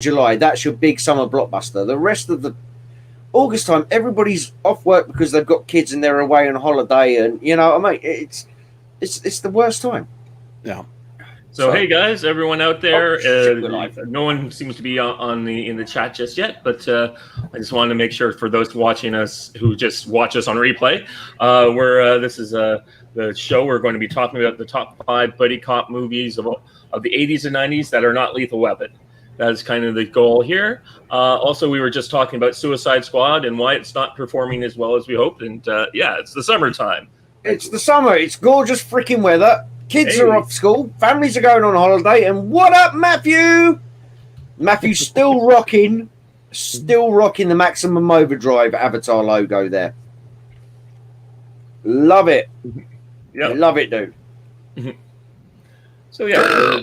July, that's your big summer blockbuster. The rest of the August time, everybody's off work because they've got kids and they're away on holiday, and you know, I mean, it's the worst time. Yeah. So hey guys, everyone out there, no one seems to be in the chat just yet, but I just wanted to make sure for those watching us who just watch us on replay, this is the show we're going to be talking about the top 5 buddy cop movies of the 80s and 90s that are not Lethal Weapon. That is kind of the goal here. Also, we were just talking about Suicide Squad and why it's not performing as well as we hoped, and yeah, it's the summertime. It's the summer. It's gorgeous freaking weather. Kids are off school. Families are going on holiday. And what up, Matthew? Matthew's still rocking the Maximum Overdrive Avatar logo there. Love it. Yeah, love it, dude. So yeah.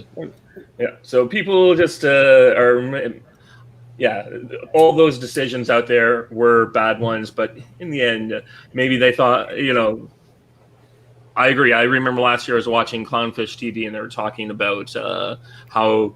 So people just are. Yeah, all those decisions out there were bad ones, but in the end, maybe they thought, you know. I agree. I remember last year I was watching Clownfish TV, and they were talking about how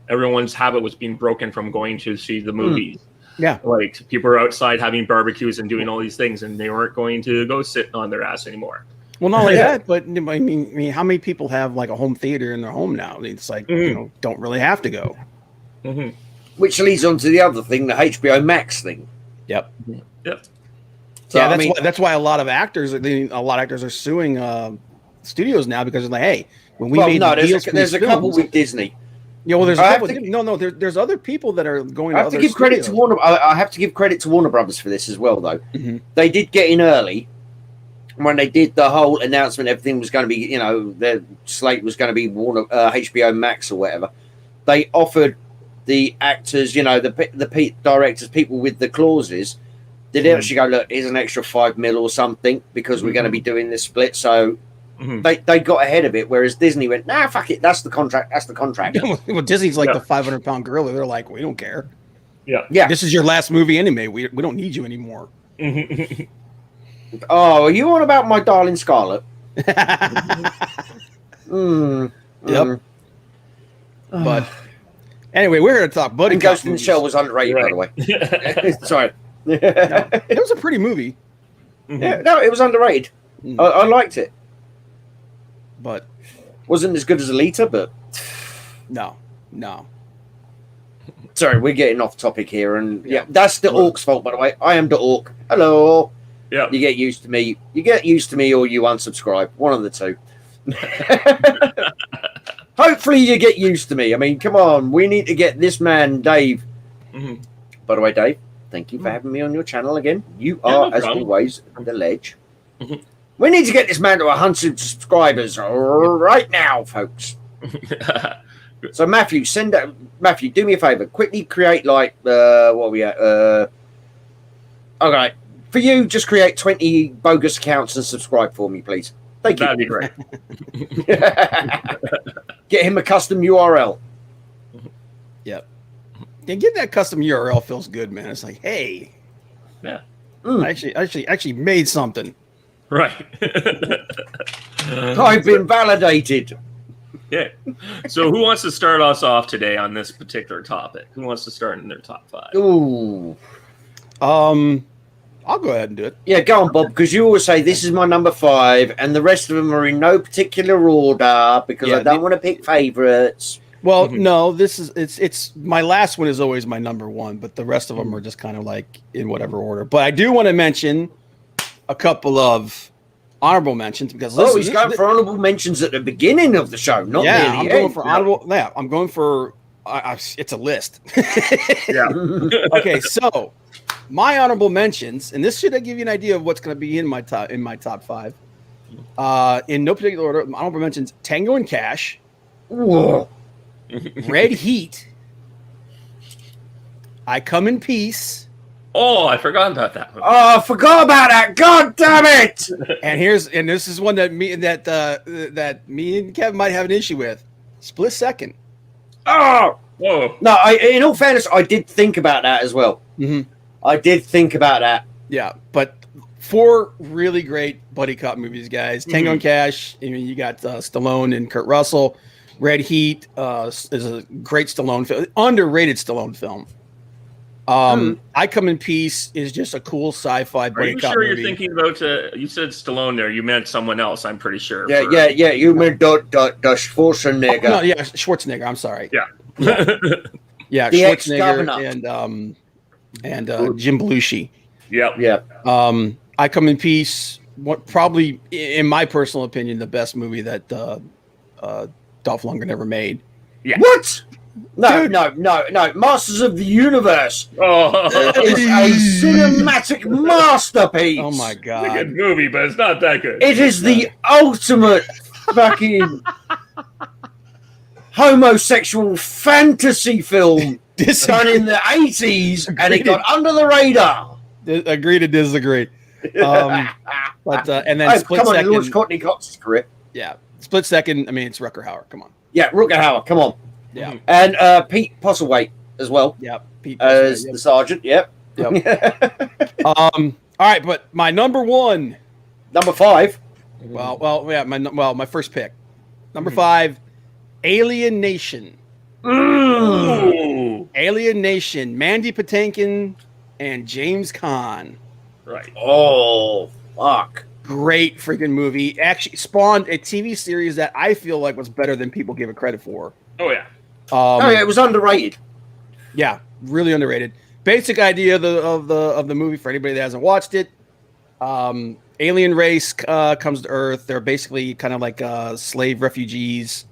everyone's habit was being broken from going to see the movies. Yeah, like people are outside having barbecues and doing all these things, and they weren't going to go sit on their ass anymore. Well, not only that, but I mean, how many people have like a home theater in their home now? It's like you know, don't really have to go. Which leads on to the other thing, the HBO Max thing. Yep. So, yeah, that's why a lot of actors are suing studios now, because they're like, hey, when we made the deals, there's a couple with Disney. Yeah, well, there's a couple. There's other people that are going. I have to give credit to Warner. I have to give credit to Warner Brothers for this as well, though. They did get in early when they did the whole announcement. Everything was going to be, you know, their slate was going to be Warner HBO Max or whatever. They offered the actors, you know, the directors, people with the clauses. Did they actually go, look, here's an extra $5 million or something because we're going to be doing this split? So they got ahead of it, whereas Disney went, nah, fuck it, that's the contract. That's the contract. Well, Disney's like the 500-pound gorilla. They're like, we don't care. Yeah. This is your last movie anyway. We don't need you anymore. Oh, are you on about My Darling Scarlet? Yep. But anyway, we're here to talk buddy. Ghost in the Shell was underrated, by the way. Sorry. No, it was a pretty movie. Yeah, no, it was underrated. I liked it, but wasn't as good as Alita. But no. Sorry, we're getting off topic here, and that's the Orc's fault, by the way. I am the Orc. Hello. Yeah. You get used to me. You get used to me, or you unsubscribe. One of the two. Hopefully, you get used to me. I mean, come on, we need to get this man, Dave. By the way, Dave, thank you for having me on your channel again. You are, as always, the ledge. We need to get this man to 100 subscribers right now, folks. So, Matthew, Matthew, do me a favor. Quickly create, like, what are we at? Okay. For you, just create 20 bogus accounts and subscribe for me, please. Thank you. That'd be great. Get him a custom URL. Yep. Yeah, getting that custom URL feels good, man. It's like, hey, yeah, I actually made something. Right. I've been validated. Yeah. So who wants to start us off today on this particular topic? Who wants to start in their top 5? Ooh. I'll go ahead and do it. Yeah, go on, Bob, because you always say this is my number 5, and the rest of them are in no particular order because I don't want to pick favorites. Well, no, it's my last one is always my number 1, but the rest of them are just kind of like in whatever order. But I do want to mention a couple of honorable mentions because he's going for honorable mentions at the beginning of the show, not near the I'm end. going for honorable. Yeah, I'm going for. It's a list. Yeah. Okay, so my honorable mentions, and this should give you an idea of what's going to be in my top 5. In no particular order, my honorable mentions: Tango and Cash, Whoa. Red Heat, I Come in Peace. Oh, I forgot about that one. Oh, I forgot about that. God damn it! And this is one that me and Kevin might have an issue with. Split Second. Oh, whoa! No, in all fairness, I did think about that as well. I did think about that. Yeah, but 4 really great buddy cop movies, guys. Tango and Cash. I mean, you got Stallone and Kurt Russell. Red Heat is a great Stallone film, underrated Stallone film. I Come in Peace is just a cool sci-fi Are buddy you cop sure movie. you're thinking about? You said Stallone there. You meant someone else. I'm pretty sure. Yeah. You meant the Schwarzenegger. Oh, no, yeah, Schwarzenegger. I'm sorry. Yeah. Yeah, The Schwarzenegger and Jim Belushi. Yeah. I Come in Peace. What probably, in my personal opinion, the best movie that Dolph Lundgren ever made. Yeah. What? No, Dude. no. Masters of the Universe Oh, is a cinematic masterpiece. Oh my it's a god! good movie, but it's not that good. It is the ultimate fucking homosexual fantasy film done in the 80s, and it got under the radar. Agree to disagree. But and then split come on, second. it was Courtney Cox's career. Yeah, split second. I mean, it's Rutger Hauer. Come on. Yeah, Rutger Hauer, come on. Yeah. And Pete Postlethwaite as well Yeah. Pete as Postlethwaite, the sergeant. Yep. All right, but my number one. Number 5. My first pick. Number 5, Alien Nation. Ooh. Alien Nation. Mandy Patinkin and James Caan. Right. Oh, fuck. Great freaking movie. Actually spawned a TV series that I feel like was better than people give it credit for. Oh yeah. It was underrated. Yeah, really underrated. Basic idea of the movie for anybody that hasn't watched it. Alien race comes to Earth. They're basically kind of like slave refugees.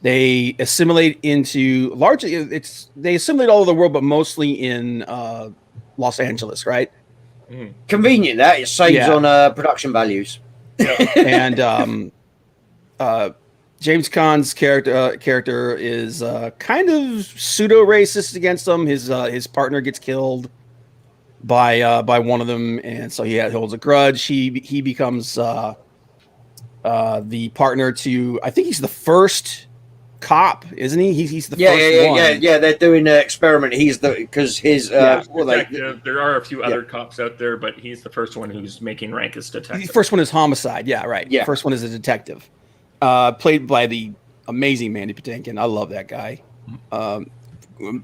They assimilate into they assimilate all over the world, but mostly in Los Angeles, right? Convenient that it saves Yeah. on production values. And James Caan's character is kind of pseudo racist against them. His partner gets killed by one of them, and so he holds a grudge. He becomes the partner to, I think he's the first cop, isn't he? He's the first one. Yeah. They're doing an experiment. He's because his Detective. There are a few other cops out there, but he's the first one who's making rank as detective. The first one is homicide. Yeah, right. Yeah. First one is a detective, played by the amazing Mandy Patinkin. I love that guy.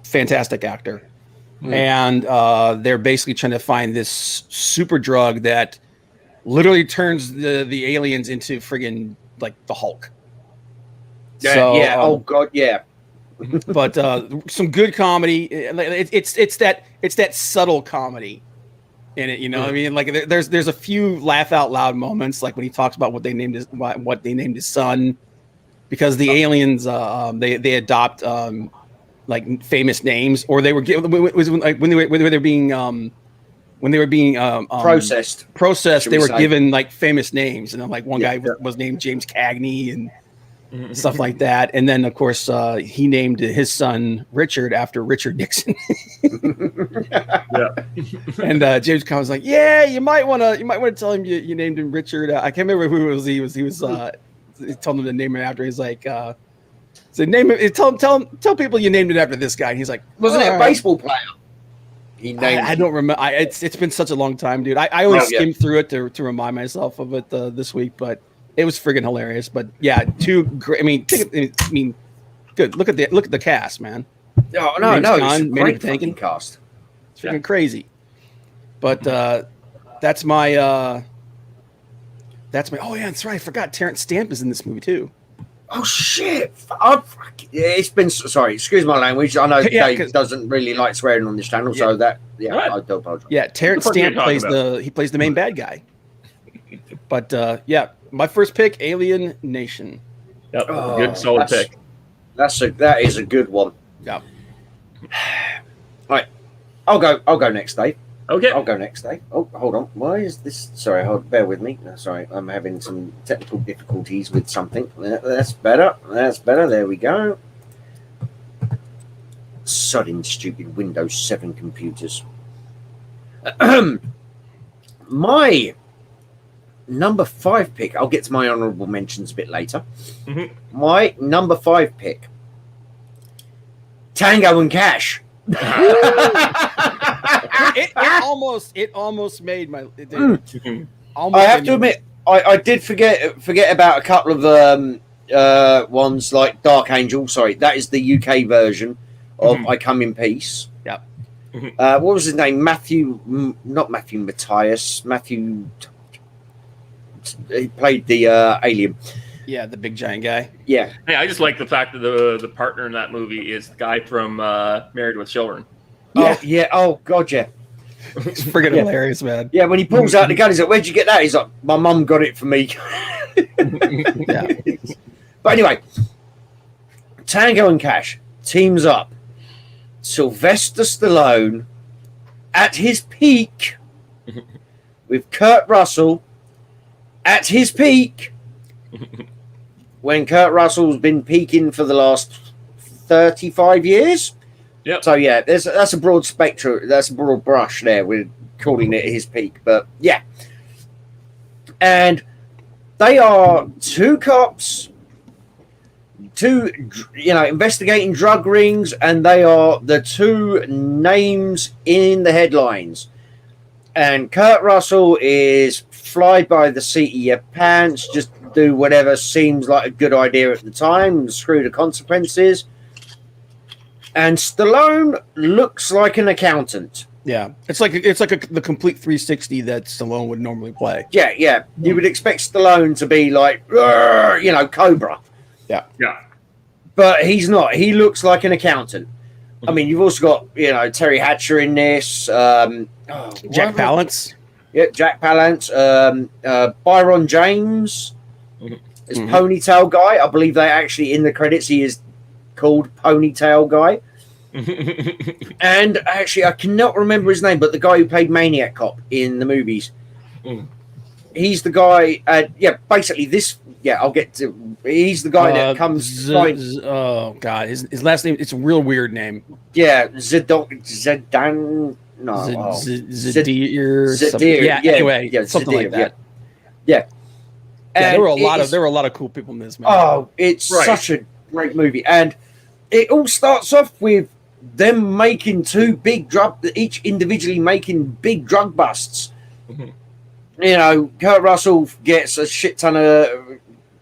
Fantastic actor. And they're basically trying to find this super drug that literally turns the aliens into friggin' like the Hulk. Oh god, yeah. But some good comedy. It's that subtle comedy in it. You know what I mean? Like there's a few laugh out loud moments, like when he talks about what they named his son, because the aliens they adopt like famous names, or they were given when they were being Processed. They were given like famous names, and then like one guy was named James Cagney and stuff like that. And then of course he named his son Richard after Richard Nixon. And James Caan was like, "Yeah, you might want to tell him you named him Richard." I can't remember who it was. He told him to name him after. He's like, "So name it. Tell people you named it after this guy." And he's like, Wasn't it a baseball player? He named. I don't remember. It's been such a long time, dude. I only skimmed through it to remind myself of it this week, but it was friggin' hilarious. But yeah, two great. I mean, good. Look at the cast, man. No, James it's Caan, a Mandy great Patinkin. fucking cast. It's freaking crazy. But that's my. Oh yeah, that's right. I forgot Terrence Stamp is in this movie too. Oh shit! It's been sorry. Excuse my language. I know Dave doesn't really like swearing on this channel, so that I do apologize. Yeah, Terrence Stamp plays the main bad guy. But yeah, my first pick, Alien Nation. Yep, good solid pick. That is a good one. Yeah. All right, I'll go next, Dave. Okay. I'll go next, Dave. Oh, hold on. Why is this? Sorry, bear with me. Sorry, I'm having some technical difficulties with something. That's better. There we go. Sodding stupid Windows 7 computers. My number 5 pick. I'll get to my honourable mentions a bit later. My number 5 pick. Tango and Cash. It almost made my. I have to admit, I did forget about a couple of ones like Dark Angel. Sorry, that is the UK version of I Come in Peace. Yep. What was his name? Not Matthew Matthias. Matthew. He played the alien. Yeah, the big giant guy. Yeah. Hey, I just like the fact that the partner in that movie is the guy from Married with Children. Oh yeah. Oh god, yeah. It's friggin' hilarious, man. Yeah, when he pulls out the gun, he's like, "Where'd you get that?" He's like, "My mum got it for me." Yeah. But anyway, Tango and Cash teams up. Sylvester Stallone at his peak with Kurt Russell at his peak when Kurt Russell's been peaking for the last 35 years. Yep. So yeah, that's a broad spectrum. That's a broad brush there. We're calling it his peak, but yeah. And they are two cops, investigating drug rings, and they are the two names in the headlines. And Kurt Russell is fly by the seat of your pants, just do whatever seems like a good idea at the time, and screw the consequences. And Stallone looks like an accountant. Yeah, it's like the complete 360 that Stallone would normally play. Yeah. You would expect Stallone to be like, Cobra. Yeah. But he's not. He looks like an accountant. I mean, you've also got, Terry Hatcher in this. Jack Palance. Yeah, Jack Palance. Byron James is Ponytail Guy. I believe they actually, in the credits, he is called Ponytail Guy. And actually, I cannot remember his name, but the guy who played Maniac Cop in the movies. He's the guy. Basically this. Yeah, I'll get to. He's the guy that comes. Oh God, his last name. It's a real weird name. Yeah, Zedan. No, Zadir. Zadir. Yeah. Anyway, something Zadir, like that. Yeah. Yeah, there were a lot of cool people in this, man. Oh, it's such a great movie, and it all starts off with them making each individually making big drug busts. Kurt Russell gets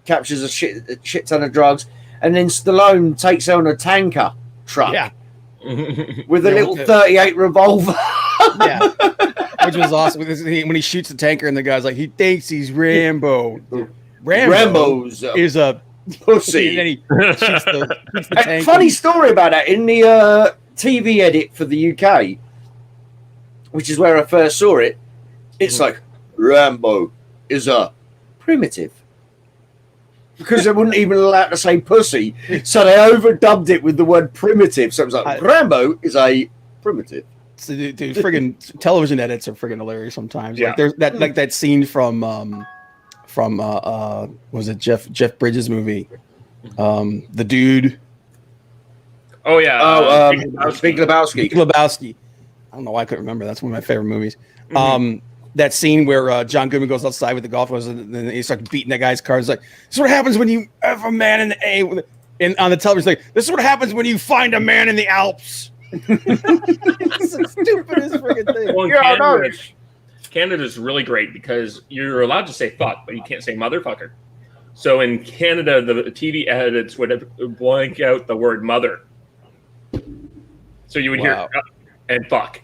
captures a shit ton of drugs, and then Stallone takes on a tanker truck with a little 38 revolver. Yeah, which was awesome. When he shoots the tanker, and the guy's like, he thinks he's Rambo. Rambo's is a pussy. And then he shoots the tanker. Funny story about that in the TV edit for the UK, which is where I first saw it. It's like Rambo is a primitive. Because they wouldn't even allow to say pussy, so they overdubbed it with the word primitive. So it was like Rambo is a primitive. So, dude, friggin' television edits are friggin' hilarious sometimes. Yeah. Like there's that scene from was it Jeff Bridges' movie, The Dude. Oh yeah. Big Lebowski. Big Lebowski. I don't know why I couldn't remember. That's one of my favorite movies. That scene where John Goodman goes outside with the golf clubs and then he starts beating that guy's car. It's like, this is what happens when you have a man in the A. And on the television, it's like, this is what happens when you find a man in the Alps. It's the stupidest freaking thing. Well, Canada's really great because you're allowed to say fuck, but you can't say motherfucker. So in Canada, the TV edits would blank out the word mother. So you would hear and fuck.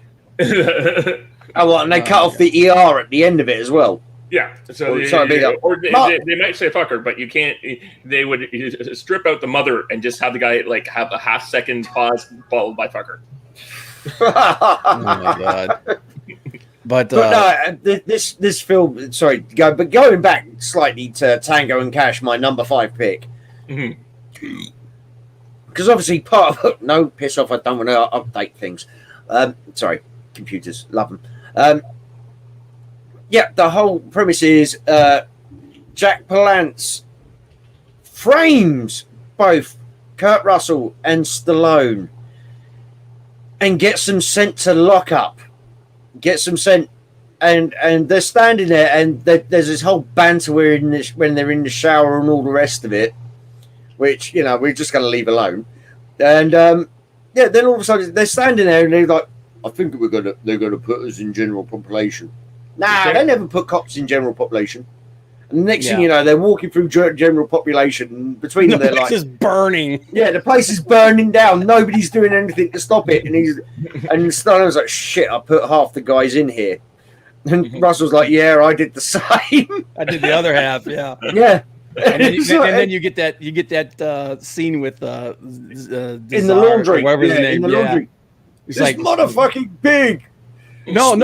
And they cut off the ER at the end of it as well. Yeah, so they might say fucker, but you can't. They would strip out the mother and just have the guy have a half-second pause followed by fucker. Oh my god! But no, this film. Sorry, going back slightly to Tango and Cash, my number 5 pick. Because obviously part of no piss off. I don't want to update things. Sorry, computers love them. The whole premise is Jack Palance frames both Kurt Russell and Stallone and gets them sent to lockup. Gets them sent, and they're standing there, and there's this whole banter when they're in the shower and all the rest of it, which we're just going to leave alone. And then all of a sudden they're standing there and they're like, I think they're gonna put us in general population. Nah, they never put cops in general population. And the next thing you know, they're walking through general population. And between them, they're like, "It's burning." Yeah, the place is burning down. Nobody's doing anything to stop it. And Stallone's like, "Shit, I put half the guys in here." And Russell's like, "Yeah, I did the same. I did the other half." Yeah. Yeah. And then you get that scene with in the laundry, whatever his name. In the laundry. He's this like, motherfucking pig. No.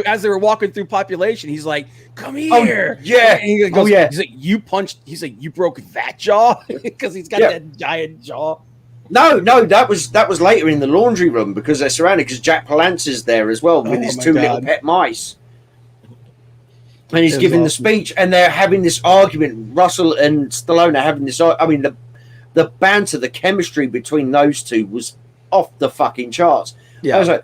As they were walking through population, he's like, "Come here." Oh, yeah. And he goes, He's like, "You punched." He's like, "You broke that jaw," because he's got that giant jaw. No, that was later in the laundry room because they're surrounded. Because Jack Palance is there as well with his two little pet mice, and he's giving the speech, and they're having this argument. Russell and Stallone are having this. I mean, the banter, the chemistry between those two was off the fucking charts. Yeah. I was like,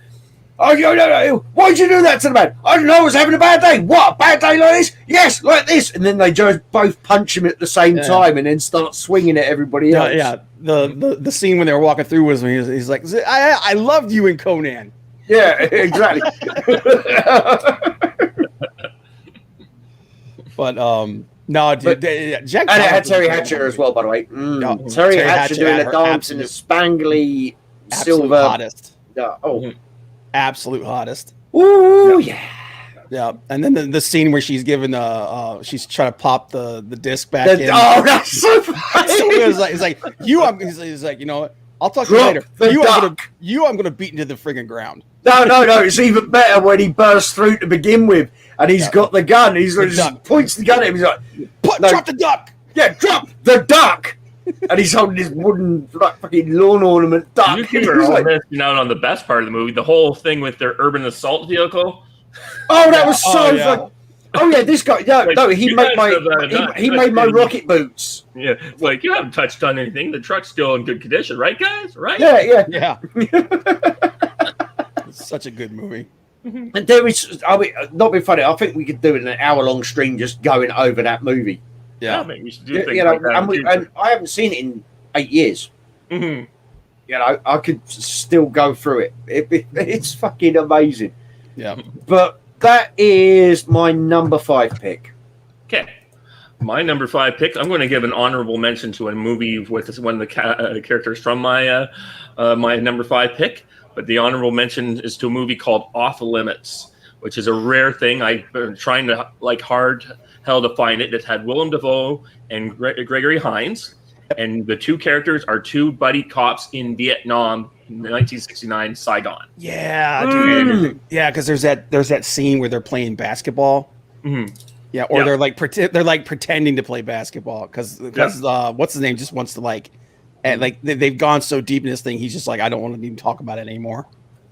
"Oh, no, why'd you do that to the man? I don't know, I was having a bad day. What, a bad day like this? Yes, like this." And then they just both punch him at the same time and then start swinging at everybody else. Yeah. The scene when they were walking through was when he's like, I loved you in Conan. Yeah, exactly. But no, dude, Jack. And it had Terry Hatcher as well, by the way. Terry Hatcher doing a dance in a spangly silver. Hottest. Absolute hottest. Ooh, yeah. Yeah, and then the scene where she's giving she's trying to pop the disc back in. Oh, that's so funny. He's like, he's like, you know what? I'll talk to you later. I'm gonna beat into the friggin' ground. No. It's even better when he bursts through to begin with, and he's got the gun. He's just points the gun at him. He's like, "Drop the duck." Yeah, drop the duck. And he's holding his wooden fucking lawn ornament duck. You two are all missing out on the best part of the movie, the whole thing with their urban assault vehicle. Oh, that was so fun. Oh yeah, this guy. He made my rocket boots. Yeah, it's like, you haven't touched on anything. The truck's still in good condition, right, guys? Right? Yeah. It's such a good movie. And there is, not being funny, I think we could do an hour-long stream just going over that movie. Yeah, maybe we should do things like that. And I haven't seen it in 8 years. Mm-hmm. You know, I could still go through it. It's fucking amazing. Yeah. But that is my number 5 pick. Okay. My number 5 pick, I'm going to give an honorable mention to a movie with one of the characters from my my number 5 pick. But the honorable mention is to a movie called Off Limits, which is a rare thing. I've been trying to hard hell to find it. It had Willem Dafoe and Gregory Hines, and the two characters are two buddy cops in Vietnam in 1969 Saigon. Yeah, dude. Yeah, because there's that scene where they're playing basketball. Mm-hmm. Yeah, or they're pretending to play basketball because what's his name just wants to and they've gone so deep in this thing. He's just like, I don't want to even talk about it anymore.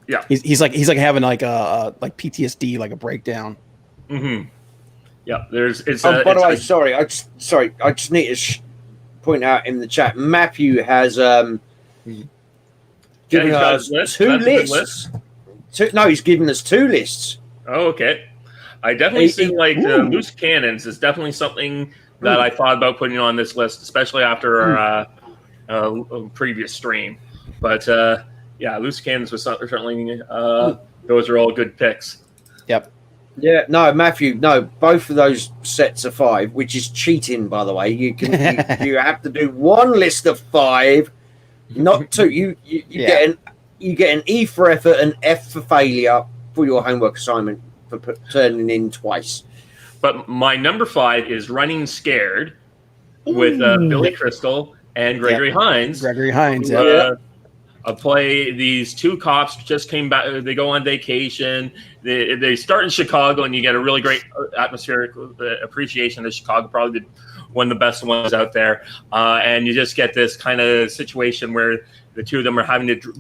Yeah, he's like having like PTSD, like a breakdown. Mm-hmm. Yeah, by the way, sorry, I just need to point out in the chat. Matthew has given us 2 lists. He's given us 2 lists. Oh, okay. I definitely see loose cannons is definitely something that I thought about putting on this list, especially after our previous stream. But loose cannons was certainly those are all good picks. Yep. Yeah, no, Matthew, no, both of those sets of 5, which is cheating, by the way. You have to do 1 list of 5, not 2. You get an E for effort and F for failure for your homework assignment for turning in twice. But my number 5 is Running Scared with Billy Crystal and Gregory Hines. Gregory Hines, play these 2 cops just came back. They go on vacation. They start in Chicago, and you get a really great atmospheric appreciation of Chicago. Probably one of the best ones out there. And you just get this kind of situation where the 2 of them are having to.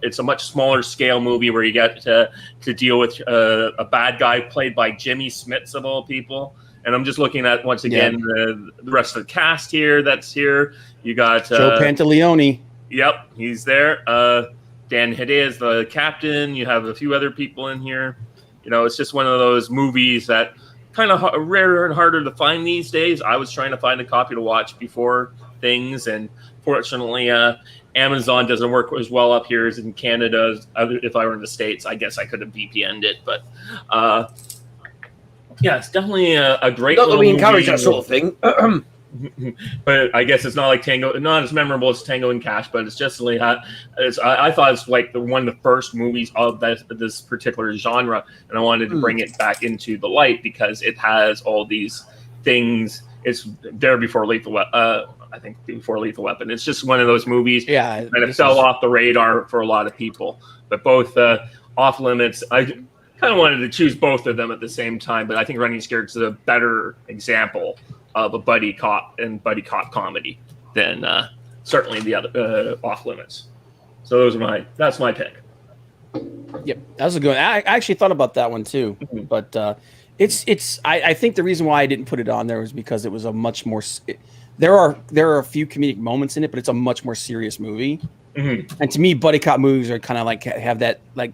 It's a much smaller scale movie where you get to deal with a bad guy played by Jimmy Smits of all people. And I'm just looking at once again the rest of the cast here. That's here. You got Joe Pantoliano. Yep, he's there. Dan Hedaya is the captain. You have a few other people in here. You know, it's just one of those movies that kind of rarer and harder to find these days. I was trying to find a copy to watch before things, and fortunately, Amazon doesn't work as well up here as in Canada. If I were in the States, I guess I could have VPN'd it. But Yeah, it's definitely a great. Not that we encourage movie. that sort of thing. But I guess it's not like Tango, not as memorable as Tango and Cash, but it's just like I thought it's like one of the first movies of this particular genre, and I wanted to bring it back into the light because it has all these things. It's there before Lethal Weapon. I think before Lethal Weapon. It's just one of those movies that it fell off the radar for a lot of people. But both Off Limits, I kind of wanted to choose both of them at the same time, but I think Running Scared is a better example of a buddy cop and buddy cop comedy than certainly the other Off Limits. So that's my pick. Yep, that was a good one. I actually thought about that one too, but I think the reason why I didn't put it on there was because it was a much more. There are a few comedic moments in it, but it's a much more serious movie. And to me, buddy cop movies are kind of like have that like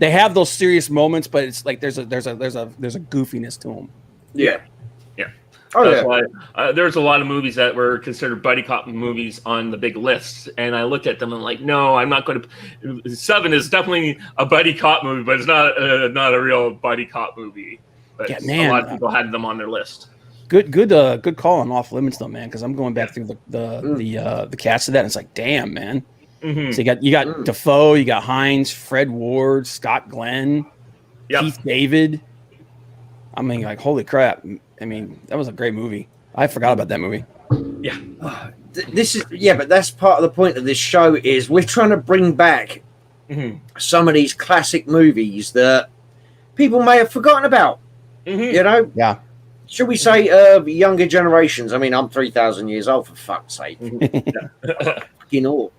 they have those serious moments, but it's like there's a goofiness to them. Yeah. Oh, that's why there's a lot of movies that were considered buddy cop movies on the big lists, and I looked at them and like, no, I'm not going to. Seven is definitely a buddy cop movie, but it's not a real buddy cop movie. But a lot of people had them on their list. Good call on Off Limits though, man, because I'm going back through the cast of that, and it's like, damn, man. So you got Defoe, you got Hines, Fred Ward, Scott Glenn, Keith David. I mean, like, holy crap. I mean, that was a great movie. I forgot about that movie. Yeah. But that's part of the point of this show is we're trying to bring back some of these classic movies that people may have forgotten about. You know? Yeah. Should we say younger generations? I mean, I'm 3,000 years old, for fuck's sake. Fucking orc.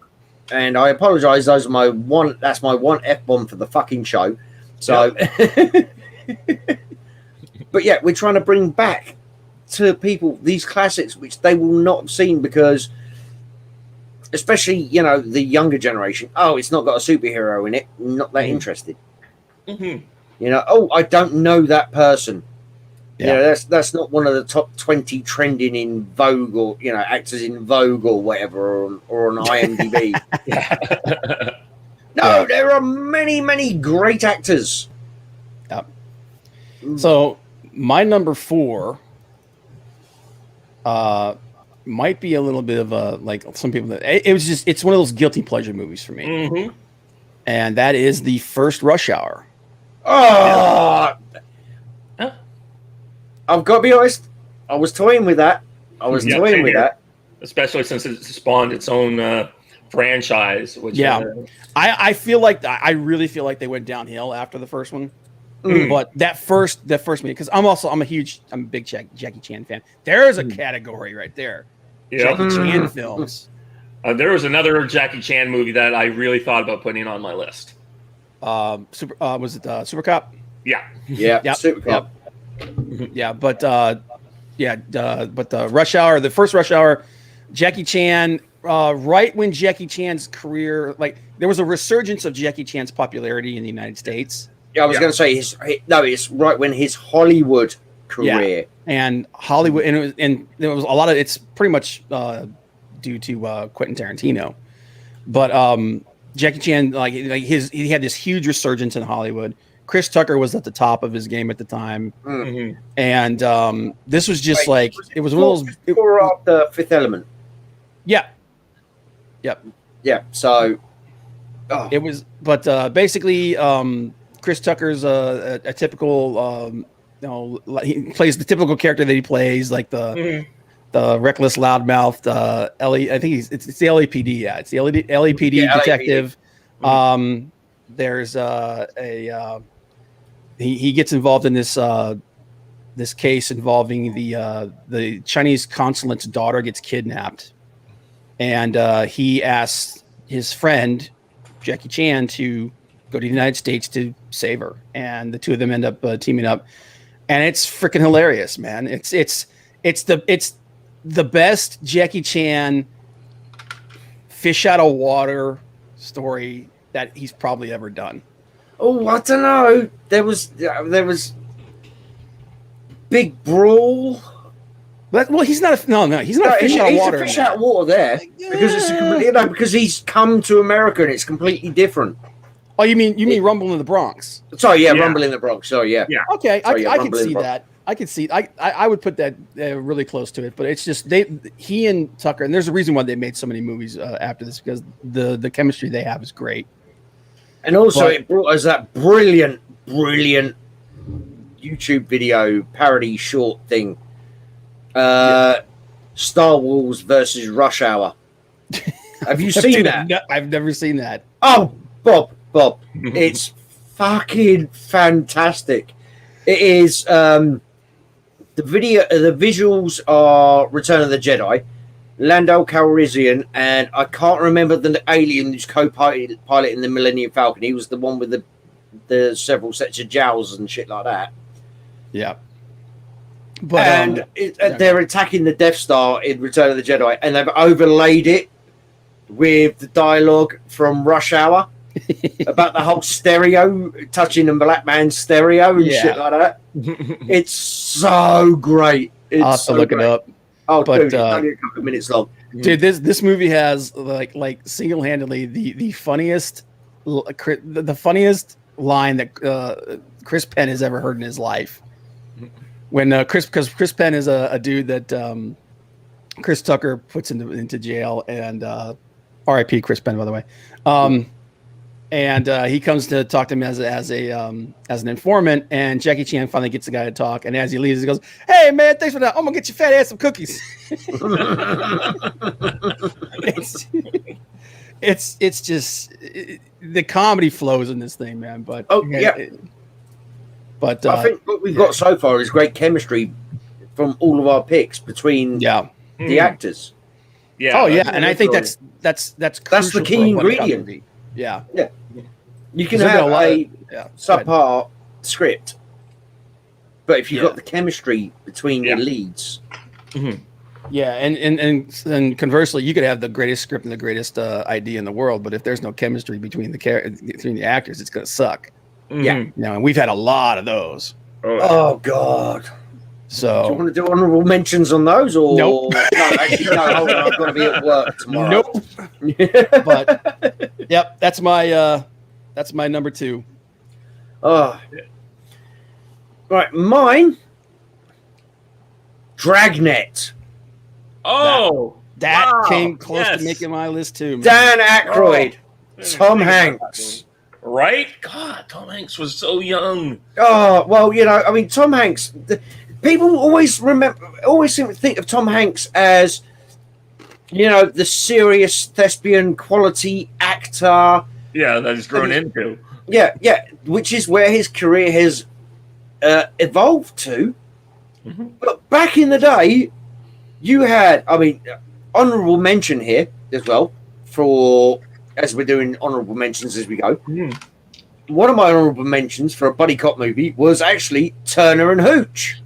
And I apologize. That's my one F-bomb for the fucking show. So... But yeah, we're trying to bring back to people these classics which they will not have seen because, especially, the younger generation, it's not got a superhero in it, not that interested. I don't know that person. That's not one of the top 20 trending in Vogue or, actors in Vogue or whatever or on IMDb. No, there are many, many great actors. Yep. So... my number 4 might be a little bit of a, like some people that it's one of those guilty pleasure movies for me. And that is the first Rush Hour. I've got to be honest, I was toying with that. Especially since it spawned its own franchise. Which, I feel like I really feel like they went downhill after the first one. But that first movie, because I'm a big Jackie Chan fan. There is a category right there. Jackie Chan films. There was another Jackie Chan movie that I really thought about putting on my list. Was it Super Cop? Yeah. Super Cop. Yeah, but Rush Hour, the first Rush Hour, Jackie Chan. Right when Jackie Chan's career, like there was a resurgence of Jackie Chan's popularity in the United States. Yeah, I was going to say it's right when his Hollywood career and Hollywood, and there was a lot of it's pretty much due to Quentin Tarantino, but Jackie Chan he had this huge resurgence in Hollywood. Chris Tucker was at the top of his game at the time, and this was just it was one of those before or after Fifth Element. Yeah. So it was, but basically. Chris Tucker's a typical, he plays the typical character that he plays, like the reckless loudmouth, I think it's the LAPD. Yeah, it's the LAPD detective. LAPD. There's he gets involved in this case involving the Chinese consulate's daughter gets kidnapped, and he asks his friend Jackie Chan to go to the United States to save her, and the two of them end up teaming up, and it's freaking hilarious, man. It's the best Jackie Chan fish out of water story that he's probably ever done. Oh, I don't know. There was Big Brawl. But, well, he's not he's not a fish out of water. He's a fish out of water there because he's come to America and it's completely different. Oh, you mean Rumble in the Bronx? Sorry, Rumble in the Bronx. Sorry, yeah. Okay, I can see that. I could see. I would put that really close to it, but it's just he and Tucker, and there's a reason why they made so many movies after this, because the chemistry they have is great. And also, it brought us that brilliant YouTube video parody short thing. Star Wars versus Rush Hour. Have you seen that? No, I've never seen that. Oh, Bob, it's fucking fantastic. It is. The visuals are Return of the Jedi, Lando Calrissian, and I can't remember the alien who's co-pilot in the Millennium Falcon. He was the one with the several sets of jowls and shit like that. Yeah. But they're attacking the Death Star in Return of the Jedi, and they've overlaid it with the dialogue from Rush Hour about the whole stereo, touching the black man's stereo and shit like that. It's so great. I'll have to look it up. Oh, but, dude, it's only a couple of minutes long. Dude, this movie has like single-handedly the funniest line that Chris Penn has ever heard in his life. When because Chris Penn is a dude that Chris Tucker puts into jail, and R.I.P. Chris Penn, by the way. And he comes to talk to him as an informant, and Jackie Chan finally gets the guy to talk. And as he leaves, he goes, "Hey man, thanks for that. I'm gonna get your fat ass some cookies." it's just the comedy flows in this thing, man. But But I think what we've got so far is great chemistry from all of our picks between the actors. Yeah. Oh yeah, and I think that's the key ingredient. Yeah. You can have a subpar script, but if you've got the chemistry between your leads. Yeah, and conversely, you could have the greatest script and the greatest idea in the world, but if there's no chemistry between the actors, it's gonna suck. Yeah, and we've had a lot of those. Oh God. So, do you want to do honorable mentions on those, or nope? No, actually, no. Hold on, I've got to be at work tomorrow. Nope. But that's my number 2. Oh, right, mine. Dragnet. Oh, that came close to making my list too. Man. Dan Aykroyd, Tom Hanks. Right? God, Tom Hanks was so young. Oh, well, I mean, Tom Hanks. People always seem to think of Tom Hanks as, the serious thespian quality actor. Yeah, that he's grown into. Yeah, which is where his career has evolved to. Mm-hmm. But back in the day, you had, honorable mention here as well as we're doing honorable mentions as we go. One of my honorable mentions for a buddy cop movie was actually Turner and Hooch.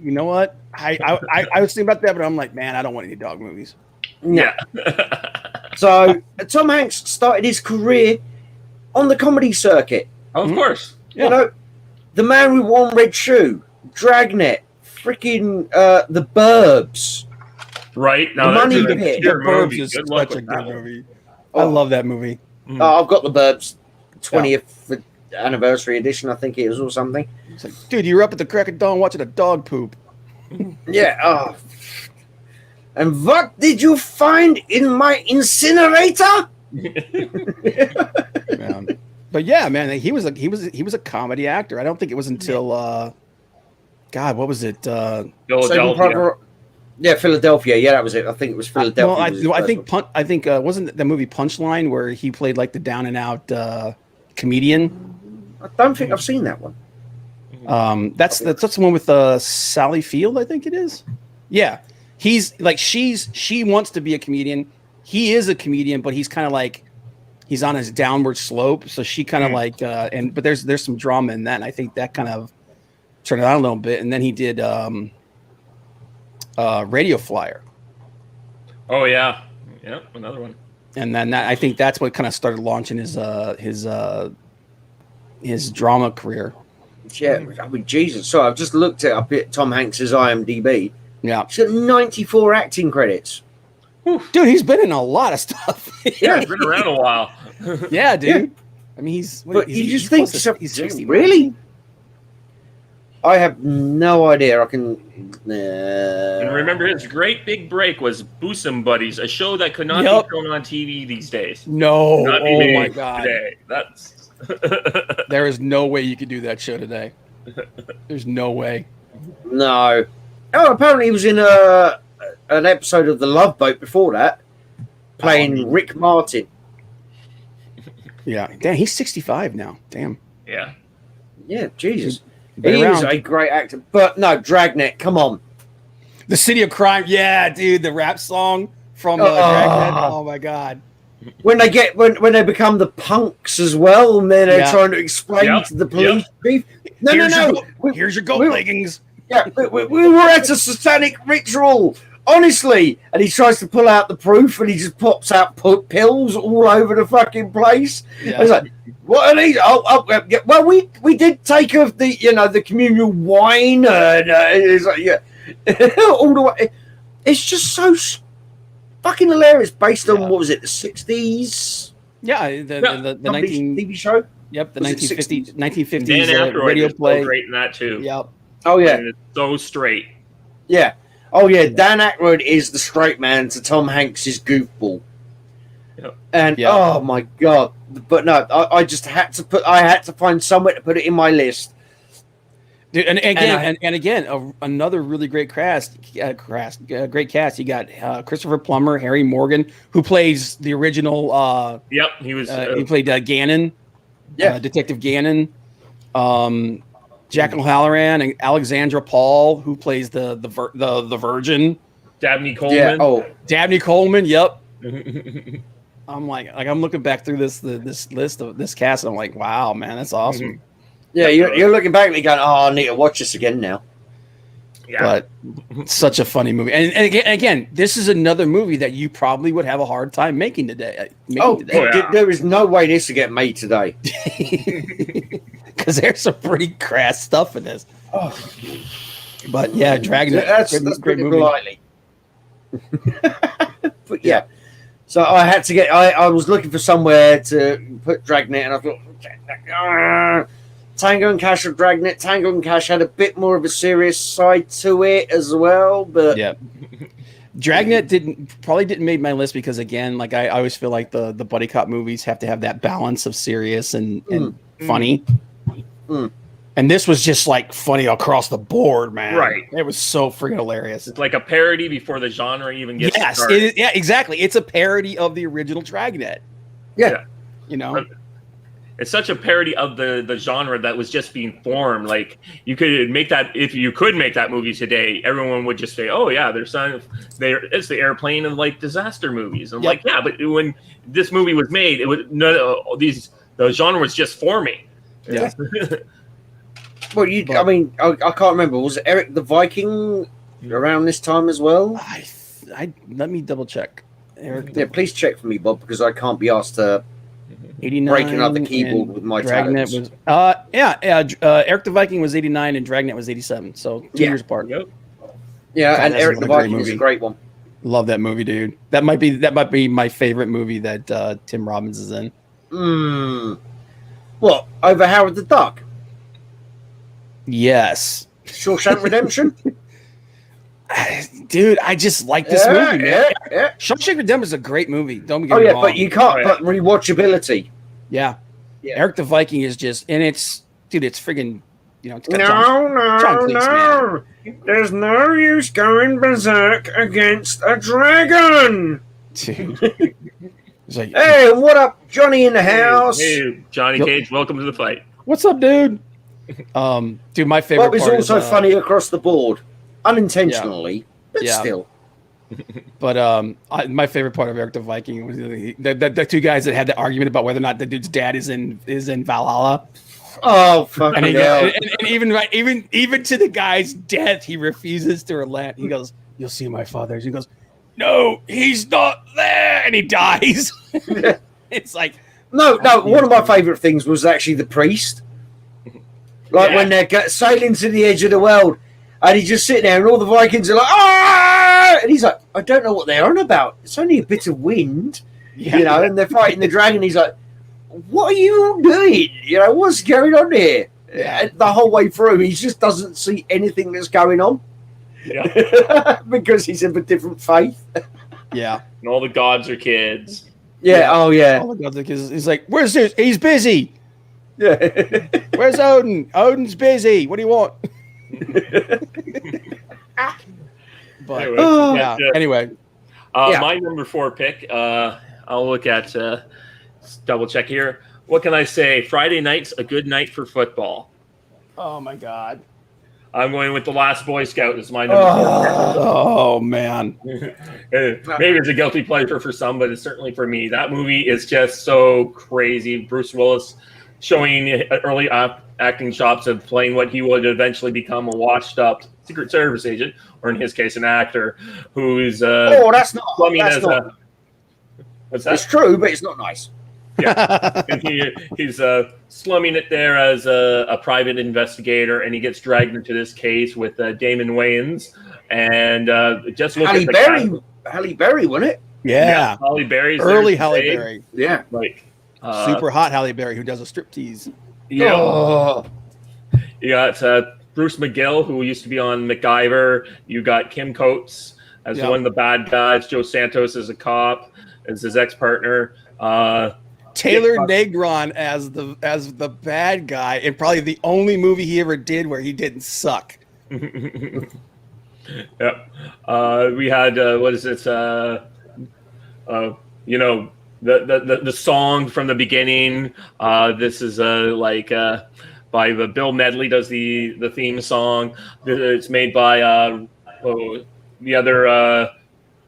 You know what? I was thinking about that, but I'm like, man, I don't want any dog movies. Yeah. So Tom Hanks started his career on the comedy circuit. Of course. Yeah. The Man with One Red Shoe, Dragnet, freaking The Burbs. Right. Now, The Money The Pit. Burbs is such a good movie. I love that movie. I've got The Burbs 20th anniversary edition, I think it is, or something. It's like, dude, you were up at the crack of dawn watching a dog poop. Yeah. Oh. And what did you find in my incinerator? But yeah, man, he was a comedy actor. I don't think it was until God, what was it? Philadelphia. Philadelphia. Yeah, that was it. I think it was Philadelphia. Well, I think wasn't the movie Punchline where he played like the down and out comedian? I don't think I've seen that one. That's the one with Sally Field, I think it is. Yeah, he's like she wants to be a comedian. He is a comedian, but he's kind of like he's on his downward slope. So she kind of but there's some drama in that, and I think that kind of turned it on a little bit. And then he did Radio Flyer. Oh yeah, another one. And then I think that's what kind of started launching his drama career. Yeah, Jesus. So I've just looked up at Tom Hanks's IMDb. Yeah, he's got 94 acting credits. Dude, he's been in a lot of stuff. Yeah, he's been around a while. Yeah, dude. Yeah. I mean, he's 60, really? I have no idea. I can. And remember, his great big break was Bosom Buddies, a show that could not be shown on TV these days. No, Not oh my god, today. That's there is no way you could do that show today. There's no way. No. Oh, apparently he was in an episode of The Love Boat before that, playing Rick Martin. Yeah, damn, he's 65 now. Damn. Yeah. Yeah, Jesus. Been He was around. a great actor. But no, Dragnet, come on. The City of Crime. Yeah, dude, the rap song from Dragnet. Oh my god. When they become the punks as well, and then they're trying to explain to the police chief. No. Here's your goat leggings. Yeah, we were at a satanic ritual, honestly. And he tries to pull out the proof, and he just pops out pills all over the fucking place. Yeah. I was like, what are these? Yeah. Well, we did take of the communal wine, and it's like, yeah, all the way. It's just so fucking hilarious, based on what was it, the 60s? Yeah, the 19 TV show. Yep, the Was it 1950s Dan Aykroyd radio is play. so great in that too. Yep. Oh yeah, And it's so straight. yeah. Oh yeah, Dan Aykroyd is the straight man to Tom Hanks's goofball. Yep. And oh my god! But no, I just had to I had to find somewhere to put it in my list. Dude, and again, another really great cast. Great cast. You got Christopher Plummer, Harry Morgan, who plays the original. Yep, he was. He played Gannon. Detective Gannon. Jack O'Halloran and Alexandra Paul, who plays the Virgin. Dabney Coleman. Yeah. Oh, Dabney Coleman. Yep. I'm like I'm looking back through this list of this cast, and I'm like, wow, man, that's awesome. yeah. You're looking back and you're going, oh, I need to watch this again now. Yeah. But such a funny movie, and again, this is another movie that you probably would have a hard time making today. There is no way this will get made today. Because there's some pretty crass stuff in this. Oh, but yeah, Dragnet. That's great pretty movie. politely. But yeah, so I had to get. I was looking for somewhere to put Dragnet, and I thought Tango and Cash or Dragnet. Tango and Cash had a bit more of a serious side to it as well, but yeah. Dragnet probably didn't make my list because again, like I always feel like the buddy cop movies have to have that balance of serious and funny. And this was just like funny across the board, man. Right. It was so freaking hilarious. It's like a parody before the genre even gets started. Yeah, exactly. It's a parody of the original Dragnet. Yeah. You know? It's such a parody of the genre that was just being formed. Like you could make that if you could make that movie today, everyone would just say, "Oh yeah, it's the airplane of like disaster movies." I'm like, yeah, but when this movie was made, it was the genre was just forming. Yeah. Well, I mean, I can't remember. Was it Eric the Viking around this time as well? I let me double check. Eric, please check for me, Bob, because I can't be asked to 89 break another keyboard with my Dragnet talents. was Eric the Viking was 89 and Dragnet was 87, so 2 years apart. Yep. Yeah, God, and that's Eric the another great Viking is a movie. great one. Love that movie, dude. That might be my favorite movie that Tim Robbins is in. What, over Howard the Duck? Yes. Shawshank Redemption? Dude, I just like this movie, man. Yeah. Shawshank Redemption is a great movie. Don't get me wrong. But you can't. But rewatchability. Yeah. Eric the Viking is just, and it's friggin', it's got No. man. There's no use going berserk against a dragon. Dude. It's like, Hey, what up, Johnny in the house? Hey, Johnny Cage, welcome to the fight. what's up, dude? Dude, my favorite Bob is part also is, funny across the board, unintentionally, but Yeah. still. But my favorite part of Eric the Viking was the two guys that had the argument about whether or not the dude's dad is in Valhalla. Oh fucking And, hell! even to the guy's death, he refuses to relent. He goes, "You'll see my father." He goes, "No, he's not there," and he dies. It's like No. One of my favorite things was actually the priest. Like when they're sailing to the edge of the world, and he's just sitting there, and all the Vikings are like, "Ah!" And he's like, "I don't know what they're on about. It's only a bit of wind, and they're fighting the dragon." He's like, "What are you all doing? What's going on here?" The whole way through, he just doesn't see anything that's going on. Yeah. Because he's of a different faith. Yeah. And all the gods are kids. Yeah. Oh, yeah. All the gods, he's like, where's this? He's busy. Yeah. Where's Odin? Odin's busy. What do you want? But anyway. My number 4 pick. I'll look at double check here. What can I say? Friday night's a good night for football. Oh my God. I'm going with The Last Boy Scout as my number 4. Oh man. Maybe it's a guilty pleasure for some, but it's certainly for me. That movie is just so crazy. Bruce Willis showing early acting chops of playing what he would eventually become, a washed-up Secret Service agent, or in his case, an actor who's that's not. What's that? It's true, but it's not nice. Yeah, and he's slumming it there as a private investigator, and he gets dragged into this case with Damon Wayans, and just look Halle at the Berry. Halle Berry, wasn't it? Yeah. Halle Berry's Early there Halle today. Berry. Yeah. Like Super hot Halle Berry who does a striptease. Yeah. Oh. You got Bruce McGill, who used to be on MacGyver. You got Kim Coates as one of the bad guys. Joe Santos as a cop, as his ex-partner. Taylor Negron as the bad guy, and probably the only movie he ever did where he didn't suck. Yep. We had what is it? The song from the beginning. This is by Bill Medley does the theme song. It's made by the other.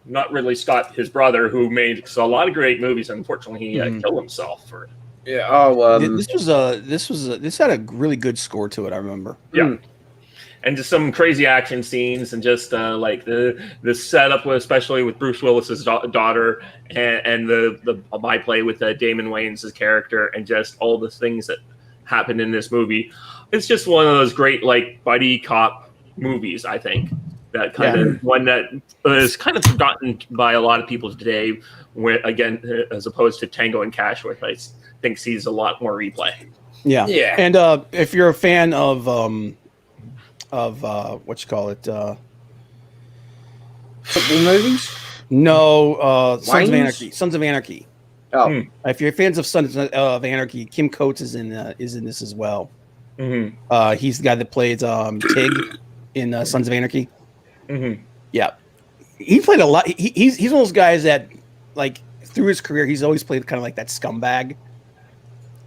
Not Ridley Scott, his brother, who made a lot of great movies. Unfortunately, he killed himself for it. Yeah. Oh, this had a really good score to it. I remember. Yeah, and just some crazy action scenes, and just like the setup, especially with Bruce Willis's daughter, and the byplay with Damon Wayans' character, and just all the things that happened in this movie. It's just one of those great buddy cop movies, I think. That kind of one that is kind of forgotten by a lot of people today, where again, as opposed to Tango and Cash, which I think sees a lot more replay. Yeah. And if you're a fan of what you call it, football movies? No, Sons of Anarchy. Oh, if you're fans of Sons of Anarchy, Kim Coates is in this as well. Mm-hmm. He's the guy that plays Tig in Sons of Anarchy. Mm-hmm. Yeah, he played a lot. He's one of those guys that, through his career, he's always played kind of like that scumbag.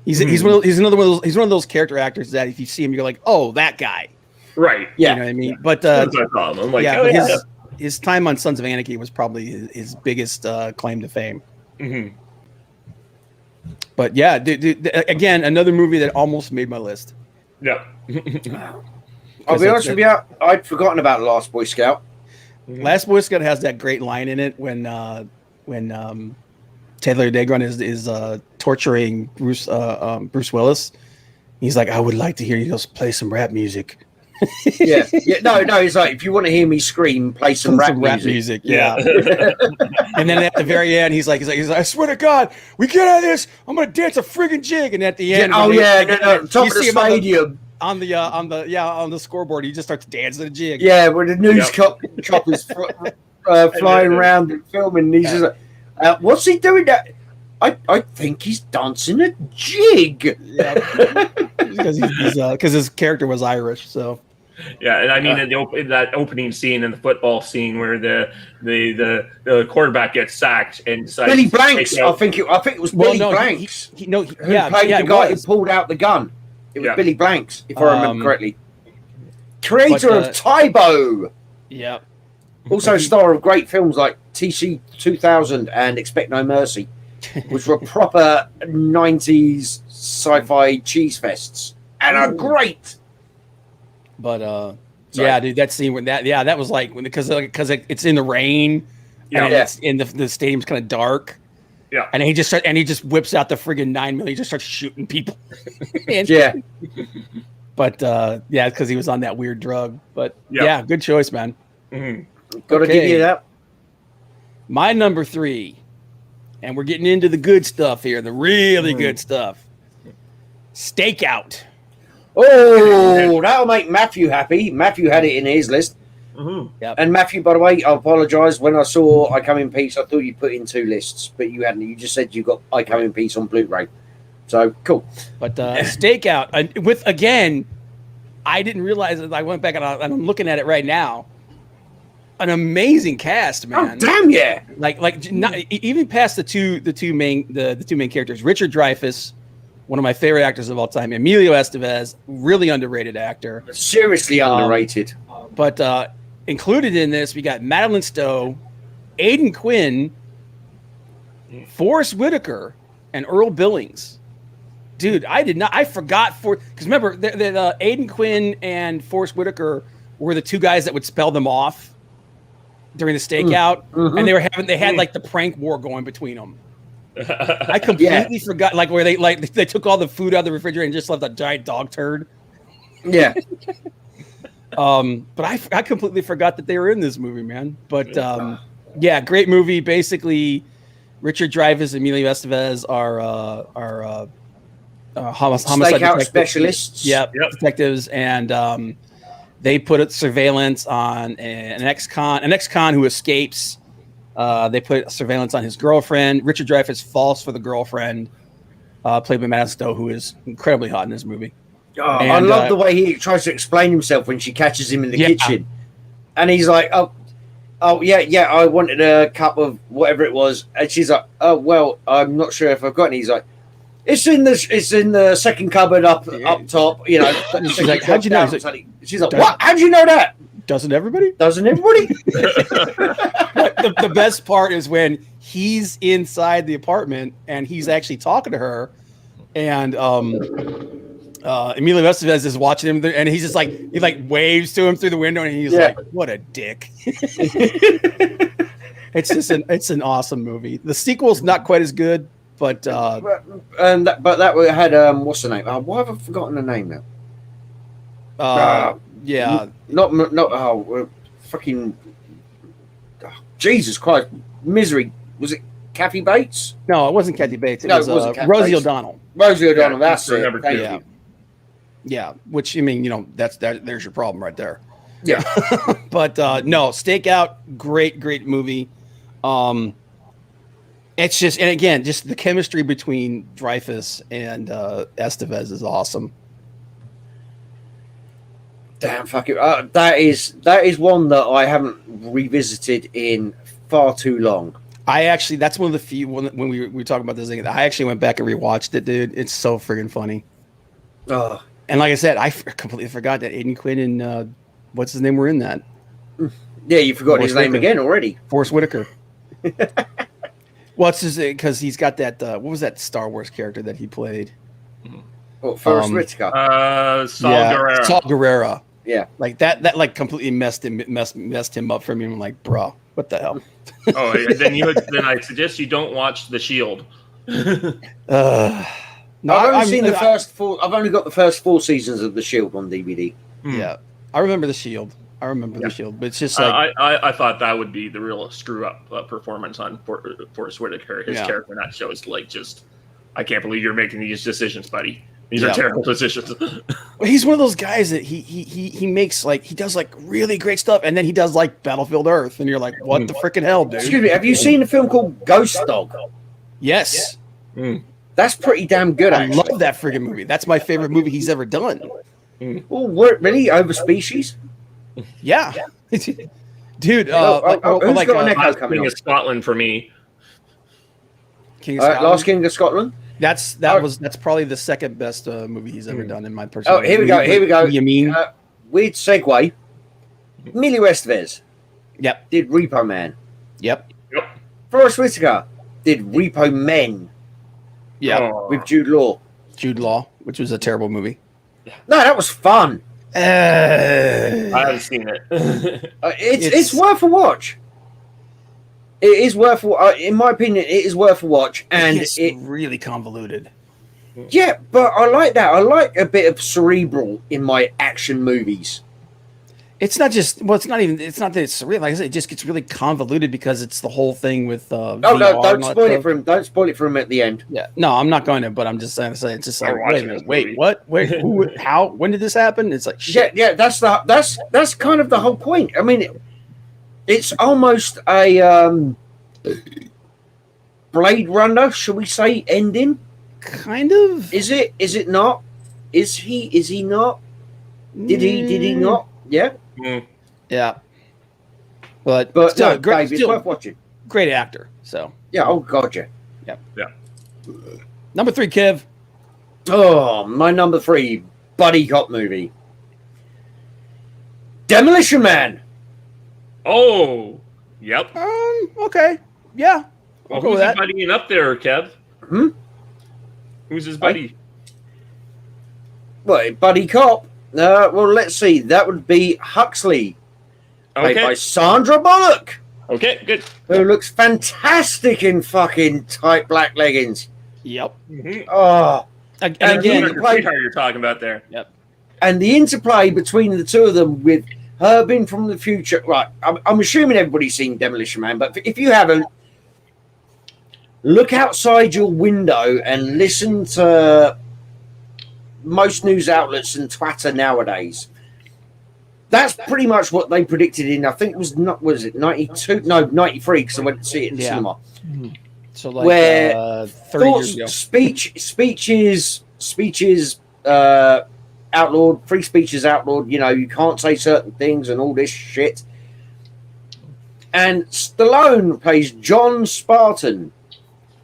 He's one of those character actors that if you see him, you're like, oh, that guy. Right. Yeah. You know what I mean? But I'm like, his time on Sons of Anarchy was probably his biggest claim to fame. Mm-hmm. But yeah, again, another movie that almost made my list. Yeah. I'll be honest with you, I'd forgotten about Last Boy Scout. Last Boy Scout has that great line in it when Taylor Negron is torturing Bruce Willis. He's like, I would like to hear you just play some rap music. Yeah. No. He's like, if you want to hear me scream, play some rap music. Yeah. And then at the very end, he's like, I swear to God, we get out of this. I'm gonna dance a friggin' jig. And at the end, top of the stadium. On the scoreboard, he just starts dancing a jig. Yeah, where the news cop is flying around and filming. And he's just like, what's he doing? I think he's dancing a jig. Yeah, because his character was Irish. So yeah, and I mean in that opening scene in the football scene where the quarterback gets sacked and decides Billy Blanks. I think it was Billy Blanks. He played the guy who pulled out the gun. It was Billy Blanks, if I remember correctly. Creator of Tybo. Yeah. Also star of great films like TC 2000 and Expect No Mercy, which were proper 90s sci-fi cheese fests. And are great. But, yeah, dude, that scene when that was like, because it's in the rain. And it's in the stadium's kind of dark. Yeah, and he just whips out the friggin' 9mm. He just starts shooting people. But because he was on that weird drug. But yeah, good choice, man. Mm-hmm. Got to give you that. My number 3, and we're getting into the good stuff here, the really good stuff. Stakeout. Oh, that'll make Matthew happy. Matthew had it in his list. Mm-hmm. Yep. And Matthew, by the way, I apologise. When I saw I Come in Peace, I thought you put in 2 lists, but you hadn't. You just said you got I Come in Peace on Blu-ray. So cool. But Stakeout with again, I didn't realize it. I went back and I'm looking at it right now. An amazing cast, man. Oh damn yeah! Like not, even past the two main characters, Richard Dreyfuss, one of my favorite actors of all time, Emilio Estevez, really underrated actor. Seriously underrated. But included in this, we got Madeline Stowe, Aidan Quinn, Forrest Whitaker, and Earl Billings. Dude, I forgot because remember the Aidan Quinn and Forrest Whitaker were the 2 guys that would spell them off during the Stakeout, and they had like the prank war going between them. I completely forgot, like where they took all the food out of the refrigerator and just left a giant dog turd. Yeah. But I completely forgot that they were in this movie, man. But yeah, great movie. Basically, Richard Dreyfuss and Emilio Estevez are homicide Stakeout specialists. Yep, detectives, and they put surveillance on an ex-con who escapes. They put surveillance on his girlfriend. Richard Dreyfuss falls for the girlfriend, played by Madeline Stowe, who is incredibly hot in this movie. Oh, I love the way he tries to explain himself when she catches him in the kitchen, and he's like, "Oh, yeah, I wanted a cup of whatever it was," and she's like, "Oh, well, I'm not sure if I've got any." He's like, "It's in the second cupboard up top." You know, she's like, "How'd you know?" She's like, "What? How'd you know that?" Doesn't everybody? The best part is when he's inside the apartment and he's actually talking to her, and Emilio Estevez is watching him, and he's just like he waves to him through the window, and he's like, "What a dick!" It's an awesome movie. The sequel's not quite as good, but that had what's the name? Why have I forgotten the name now? Yeah, not fucking Jesus Christ, Misery. Was it Kathy Bates? No, it wasn't Kathy Bates. It was Kathy Rosie Bates. O'Donnell. Rosie O'Donnell. That's it. Number 2. Yeah. Which, I mean, there's your problem right there. Yeah. But no, Stakeout, great movie. It's just, and again, just the chemistry between Dreyfuss and Estevez is awesome. Damn, fuck it. That is one that I haven't revisited in far too long. That's one of the few when we were talking about this thing. I actually went back and rewatched it, dude. It's so friggin' funny. Oh. And like I said, I completely forgot that Aidan Quinn and what's his name were in that. Yeah, you forgot his name again already. Forrest Whitaker. What's his? Because he's got that. What was that Star Wars character that he played? What, Forrest Whitaker? Saul Guerrero. Saul Guerrero. Yeah, like that like completely messed him up for me. I'm like, bro, what the hell? Oh, and then I suggest you don't watch The Shield. No, I've only seen the first 4. I've only got the first 4 seasons of The Shield on DVD. Yeah, I remember The Shield. The Shield, but it's just like I thought that would be the real screw up performance on Forrest Whitaker. His character in that show is like just, I can't believe you're making these decisions, buddy. These are terrible decisions. Well, he's one of those guys that he makes he does really great stuff, and then he does Battlefield Earth, and you're like, what the freaking hell, dude? Excuse me, have you seen a film called Ghost Dog? Yes. That's pretty damn good. I love that freaking movie. That's my favorite movie he's ever done. Well, really, over Species? Yeah. Dude, who's got an echo coming King up? of Scotland for me. King of Scotland? Last King of Scotland? That's probably the second best movie he's ever done in my personal. Oh, here we go. You mean? Weird segue. Emilio Estevez. Yep. Did Repo Man. Yep. Forrest Whitaker did Repo Men. Yeah. With Jude Law. Jude Law, which was a terrible movie. No, that was fun. I haven't seen it. It's worth a watch. It is worth, in my opinion, it is worth a watch, and it's really convoluted. Yeah, but I like that. I like a bit of cerebral in my action movies. It's not just it's not that it's surreal. Like I said, it just gets really convoluted because it's the whole thing with no, don't spoil it for him. Don't spoil it for him at the end. Yeah, no, I'm not going to, but I'm just saying it's just like wait, what? Wait, who, how, when did this happen? It's like shit. Yeah, that's kind of the whole point. I mean, it's almost a Blade Runner, shall we say, ending? Kind of. Is it? Is it not? Is he not? Did he not? Yeah. Mm. Yeah. But still, no, great, Dave, it's worth watching. Great actor. So yeah. Oh God, yeah. Yeah. Number 3, Kev. Oh, my number 3 buddy cop movie, Demolition Man. Oh, yep. Okay. Yeah. Well, who's his buddy up there, Kev? Who's his buddy? What, buddy cop? Well, let's see. That would be Huxley, played by Sandra Bullock. Okay, good. Who looks fantastic in fucking tight black leggings. Yep. Mm-hmm. Oh, and again, you're talking about there. Yep. And the interplay between the two of them with her being from the future. Right. I'm assuming everybody's seen Demolition Man, but if you haven't, look outside your window and listen to most news outlets and Twitter nowadays. That's pretty much what they predicted in, I think it was 92? No, 93, because I went to see it in the cinema. Mm-hmm. So like where 30 years ago. Speech is outlawed, free speech is outlawed, you know, you can't say certain things and all this shit. And Stallone plays John Spartan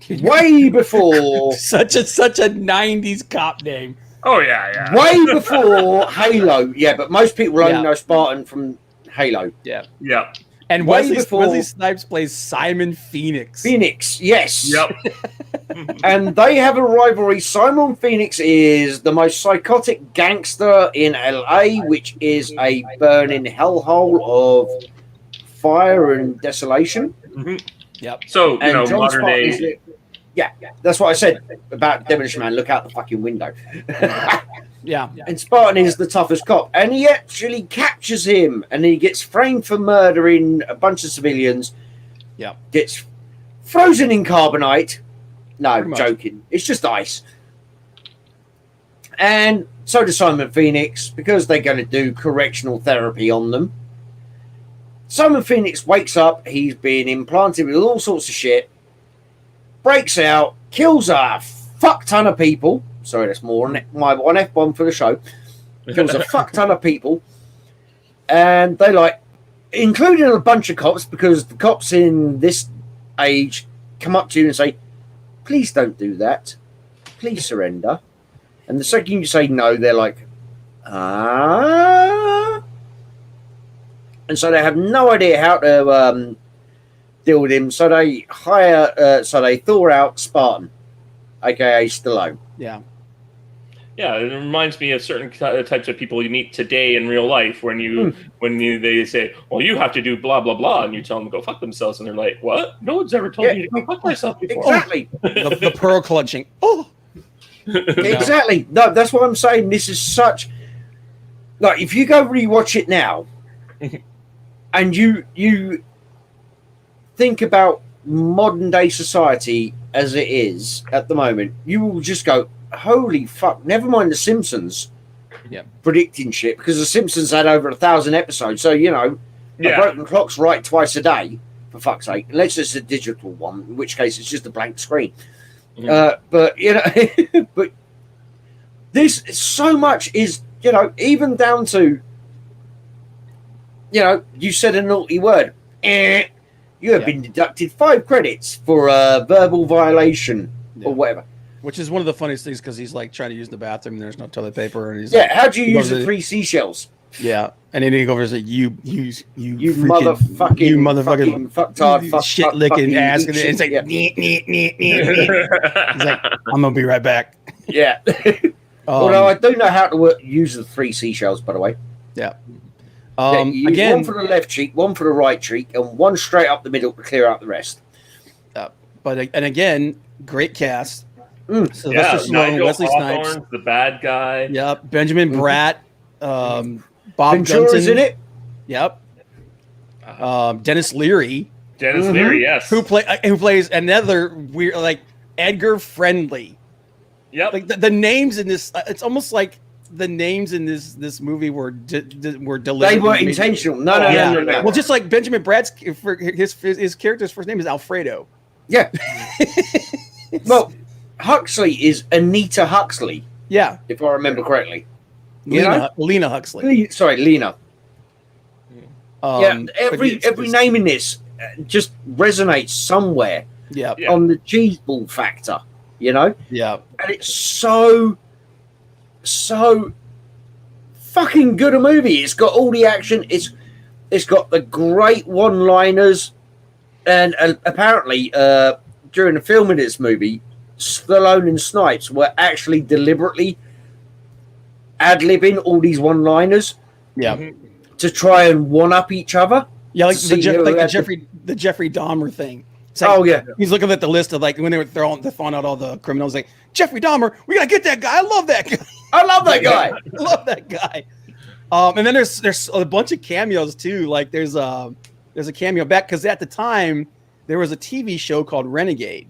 way before such a 90s cop name. Oh yeah. Way before Halo. Yeah, but most people only know Spartan from Halo. Yeah. Yeah. And Wesley Snipes plays Simon Phoenix. Phoenix, yes. Yep. And they have a rivalry. Simon Phoenix is the most psychotic gangster in LA, which is a burning hellhole of fire and desolation. Mm-hmm. Yep. So, John modern day. Yeah, that's what I said about Demolition Man. Look out the fucking window. Yeah. And Spartan is the toughest cop. And he actually captures him and he gets framed for murdering a bunch of civilians. Yeah. Gets frozen in carbonite. No, Pretty joking. It's just ice. And so does Simon Phoenix, because they're going to do correctional therapy on them. Simon Phoenix wakes up. He's been implanted with all sorts of shit. Breaks out. Kills a fuck ton of people. Sorry, that's more my one F-bomb for the show. Kills a fuck ton of people. And they including a bunch of cops, because the cops in this age come up to you and say, please don't do that. Please surrender. And the second you say no, they're like, ah. And so they have no idea how to deal with him. So they they thaw out Spartan, aka Stallone. Yeah. Yeah, it reminds me of certain types of people you meet today in real life when they say, well, you have to do blah, blah, blah, and you tell them to go fuck themselves, and they're like, what? No one's ever told me to go fuck myself before. Exactly. the pearl clutching. Oh. Exactly. No, that's what I'm saying. This is such... if you go rewatch it now, and you think about modern day society as it is at the moment, you will just go, holy fuck, never mind the Simpsons predicting shit, because the Simpsons had over 1,000 episodes, so a broken clock's right twice a day, for fuck's sake, unless it's a digital one, in which case it's just a blank screen. But but this so much is, even down to, you said a naughty word, you have been deducted 5 credits for a verbal violation or whatever. Which is one of the funniest things, because he's like trying to use the bathroom and there's no toilet paper, and he's how'd you use the 3 seashells? Yeah, and then he goes like, you motherfucking fucktard, shit licking ass, and it's like, he's like, I'm gonna be right back. Yeah. Although I do know how to use the 3 seashells, by the way. Yeah. Again, one for the left cheek, one for the right cheek, and one straight up the middle to clear out the rest. But again, great cast. Sylvester Stallone, Wesley Snipes, the bad guy. Yep, Benjamin Bratt, Bob Ventura's Gunton in it. Yep. Dennis Leary. Dennis Leary, yes. Who plays another weird, like Edgar Friendly. Yep. Like the names in this, it's almost like the names in this movie were deliberate. They were intentional. No. Well, just like Benjamin Bratt's, for his character's first name is Alfredo. Yeah. Well, Huxley is Anita Huxley. Yeah, if I remember correctly. Lena Huxley. Sorry, Lena. Every it's name in this just resonates somewhere. Yeah. On the cheese ball factor, Yeah. And it's so fucking good a movie. It's got all the action. It's got the great one-liners, and apparently during the filming of this movie, Stallone and Snipes were actually deliberately ad-libbing all these one-liners. Yeah. To try and one-up each other. Yeah, like the Jeffrey Dahmer thing. Like, he's looking at the list of like when they're throwing out all the criminals. Like Jeffrey Dahmer, we gotta get that guy. I love that guy. I love that guy. I love that guy. And then there's a bunch of cameos too. Like there's a cameo back because at the time there was a TV show called Renegade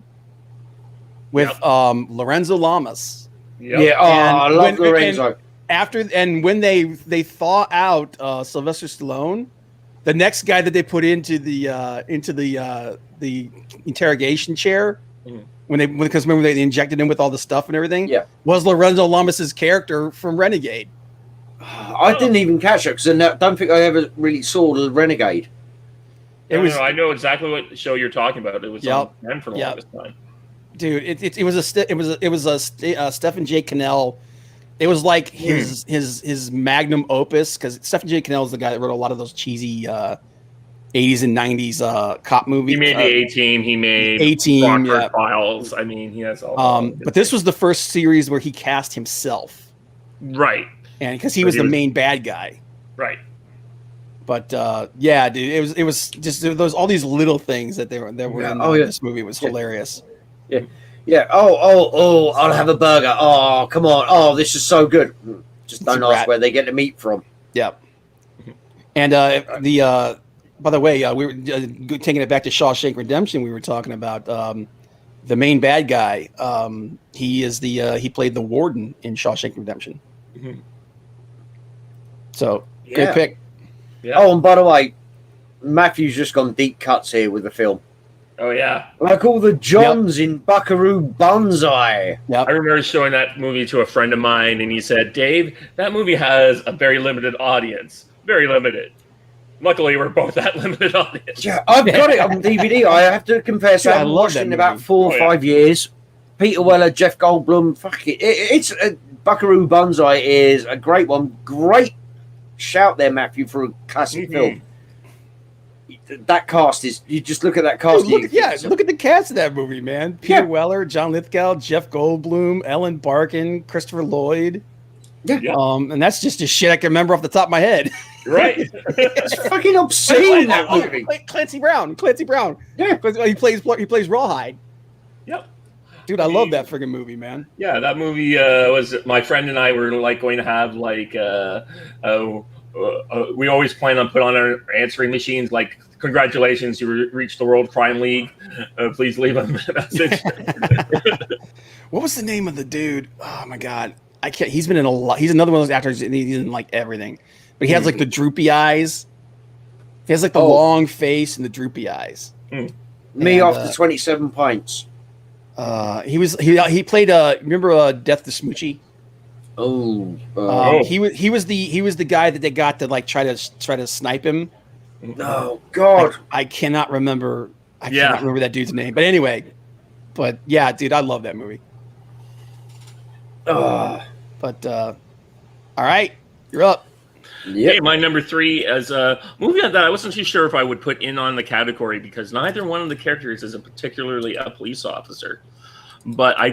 with Lorenzo Lamas. Yep. Yeah. I love Lorenzo. When they thaw out Sylvester Stallone, the next guy that they put into the interrogation chair because remember they injected him with all the stuff and everything. Was Lorenzo Lamas's character from Renegade. I didn't even catch it because I don't think I ever really saw the Renegade. I know exactly what show you're talking about. It was on men for the longest time. Dude, it was a Stephen J. Cannell. It was like his magnum opus because Stephen J. Cannell is the guy that wrote a lot of those cheesy 80s and 90s cop movies. He made the A-Team. He made A-Team. Files. I mean, he has all. But this was the first series where he cast himself. Right. And because he was the main bad guy. Right. But dude, it was just there was all these little things that were in this movie. It was hilarious. Yeah. Yeah. Oh, I'll have a burger. Oh, come on. Oh, this is so good. Just don't ask where they get the meat from. Yep. And by the way, we were taking it back to Shawshank Redemption. We were talking about the main bad guy. He played the warden in Shawshank Redemption. Mm-hmm. So good pick. Yeah. Oh, and by the way, Matthew's just gone deep cuts here with the film. Oh, yeah. Like all the Johns in Buckaroo Banzai. Yep. I remember showing that movie to a friend of mine, and he said, Dave, that movie has a very limited audience. Very limited. Luckily, we're both that limited audience. Yeah, I've got it on DVD. I have to confess, I haven't watched it in about 4 or 5 years. Peter Weller, Jeff Goldblum, fuck it. It's Buckaroo Banzai is a great one. Great shout there, Matthew, for a classic film. That cast is, you just look at that cast. Dude, look at the cast of that movie, man. Peter Weller, John Lithgow, Jeff Goldblum, Ellen Barkin, Christopher Lloyd. Yeah. And that's just a shit I can remember off the top of my head. Right. It's fucking obscene, that movie. Clancy Brown. Yeah. He plays Rawhide. Yep. Dude, I love that friggin' movie, man. Yeah, that movie was, my friend and I were like going to have like, we always plan on putting on our answering machines like, congratulations, you reached the World Crime League. Please leave a message. What was the name of the dude? Oh my God. I can't, he's been in a lot. He's another one of those actors. And he's in like everything, but he has like the droopy eyes. He has like the long face and the droopy eyes. Me after 27 pints. He played remember Death to Smoochie? He was the guy that they got to like try to snipe him. Oh God, I cannot remember. I cannot remember that dude's name. But anyway, yeah, dude, I love that movie. But all right, you're up. Yep. Okay, my number 3 is a movie that I wasn't too sure if I would put in on the category because neither one of the characters is particularly a police officer. But a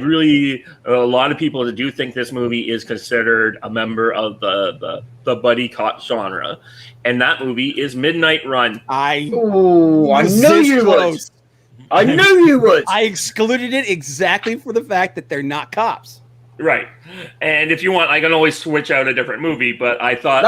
lot of people do think this movie is considered a member of the buddy cop genre, and that movie is Midnight Run. I knew you would. I knew you would. I excluded it exactly for the fact that they're not cops. Right, and if you want, I can always switch out a different movie. But I thought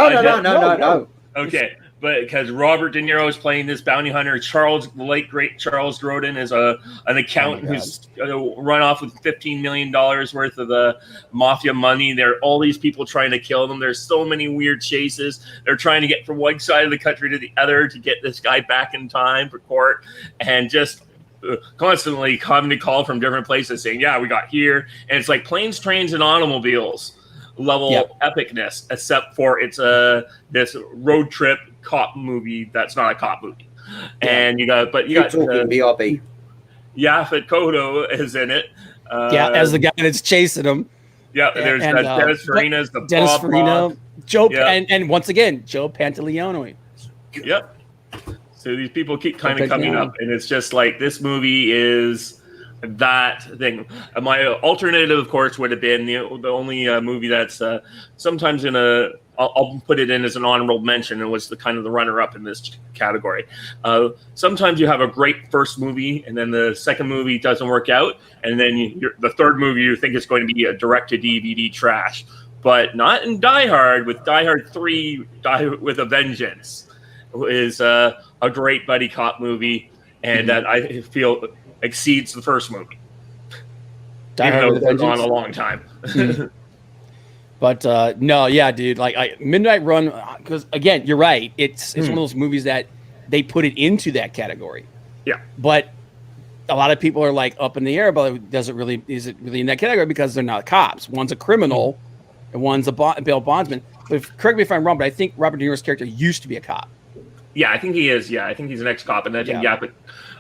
no. Okay, but because Robert De Niro is playing this bounty hunter, the late great Charles Grodin is an accountant who's run off with $15 million worth of mafia money. There are all these people trying to kill them. There's so many weird chases. They're trying to get from one side of the country to the other to get this guy back in time for court, and just constantly coming to call from different places saying, yeah, we got here. And it's like planes, trains, and automobiles level epicness, except for it's this road trip cop movie that's not a cop movie. And you got BRB. Yaphet Kotto is in it. As the guy that's chasing him. Yeah, there's Dennis Farina as the Dennis Bob Farina, Bob. Joe, and once again, Joe Pantoliano. Yep. So these people keep kind of coming up, and it's just like this movie is that thing. My alternative, of course, would have been the only movie that's sometimes I'll put it in as an honorable mention. It was the kind of the runner-up in this category. Sometimes you have a great first movie, and then the second movie doesn't work out, and then the third movie you think is going to be a direct-to-DVD trash. But not in Die Hard. With Die Hard 3, Die with a Vengeance is a great buddy cop movie, and that I feel exceeds the first movie. Die Hard with a Vengeance? On a long time. But no, yeah, dude. Like Midnight Run, because again, you're right. It's one of those movies that they put it into that category. Yeah. But a lot of people are like up in the air about is it really in that category because they're not cops. One's a criminal, and one's a bail bondsman. But correct me if I'm wrong, but I think Robert De Niro's character used to be a cop. Yeah, I think he is. Yeah, I think he's an ex-cop, and I think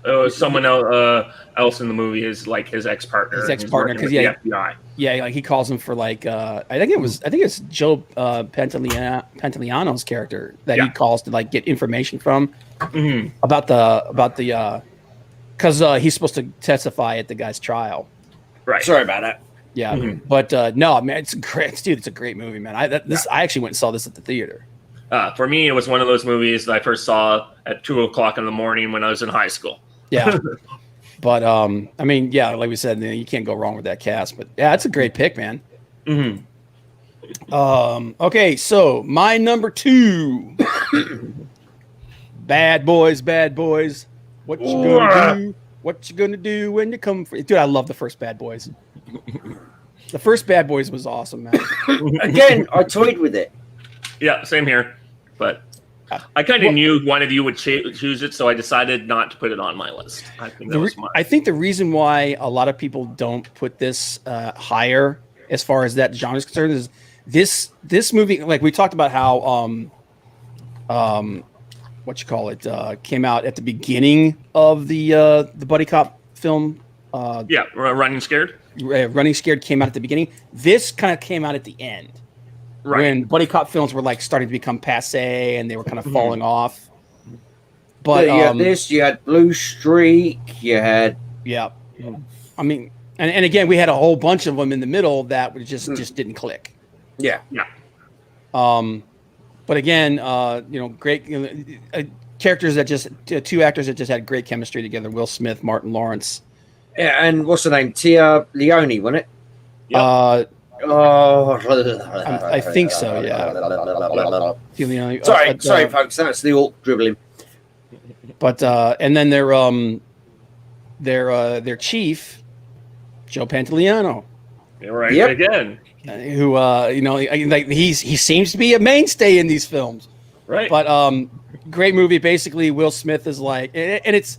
but someone else in the movie is like his ex-partner. His ex-partner, because the FBI. Yeah, like he calls him for like I think it's Joe Pantoliano's character that he calls to like get information from about the because he's supposed to testify at the guy's trial. Right. Sorry about that. Yeah, but no, man, it's great, dude. It's a great movie, man. I actually went and saw this at the theater. For me, it was one of those movies that I first saw at 2:00 in the morning when I was in high school. Yeah. But, I mean, yeah, like we said, you can't go wrong with that cast. But, yeah, it's a great pick, man. Okay, so my number 2. Bad Boys. What you gonna do? What you gonna do when you come for... Dude, I love the first Bad Boys. The first Bad Boys was awesome, man. Again, I toyed with it. Yeah, same here. But I kind of knew one of you would choose it, so I decided not to put it on my list. I think that was mine. I think the reason why a lot of people don't put this higher as far as that genre is concerned is this movie, like we talked about how came out at the beginning of the buddy cop film. Running Scared. Running Scared came out at the beginning. This kind of came out at the end. Right. When buddy cop films were like starting to become passe and they were kind of falling off. But you had this, you had Blue Streak, you had I mean, and again, we had a whole bunch of them in the middle that just didn't click. Yeah. But again, great characters that just two actors that just had great chemistry together: Will Smith, Martin Lawrence. Yeah, and what's the name? Tia Leone, wasn't it? Yep. I think so. Yeah. Sorry, folks. That's the Orc dribbling. But and then their chief, Joe Pantoliano. Right. Yep. Again. Who he seems to be a mainstay in these films. Right. But great movie. Basically, Will Smith is like, and it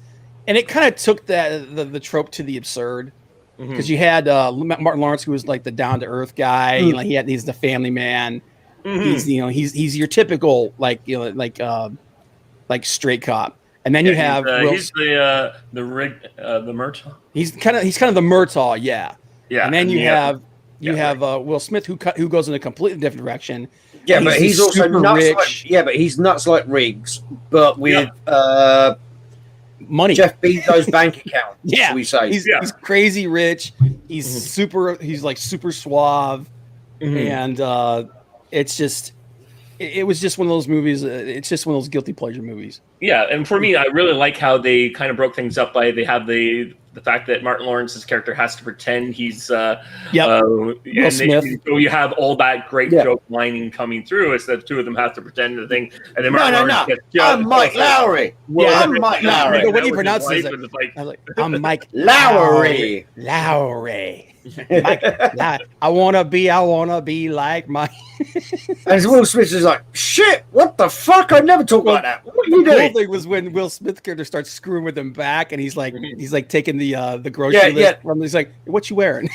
kind of took the trope to the absurd. Because you had Martin Lawrence, who was like the down to earth guy. Like he's the family man. He's your typical like straight cop. And then you have he's the Murtaugh. He's kind of the Murtaugh, yeah. And then you have Will Smith who goes in a completely different direction. Yeah, but he's also nuts. But he's nuts like Riggs, but with money. Jeff Bezos' bank account. Yeah, we say he's crazy rich. He's super. He's like super suave, and it's just. It was just one of those movies. It's just one of those guilty pleasure movies. Yeah, and for me, I really like how they kind of broke things up by they have the the fact that Martin Lawrence's character has to pretend he's Smith. So you have all that great joke lining coming through. It's that two of them have to pretend the thing, and then Martin Lawrence gets I'm Mike Lowry. Yeah, I'm Mike Lowry. The way he pronounces it, I'm Mike Lowry. Lowry. I wanna be like Mike. And Will Smith is like, shit, what the fuck? I never talk like that. What are you The cool doing? thing was when Will Smith's character starts screwing with him back, and he's like taking the grocery list from. He's like, "What you wearing?"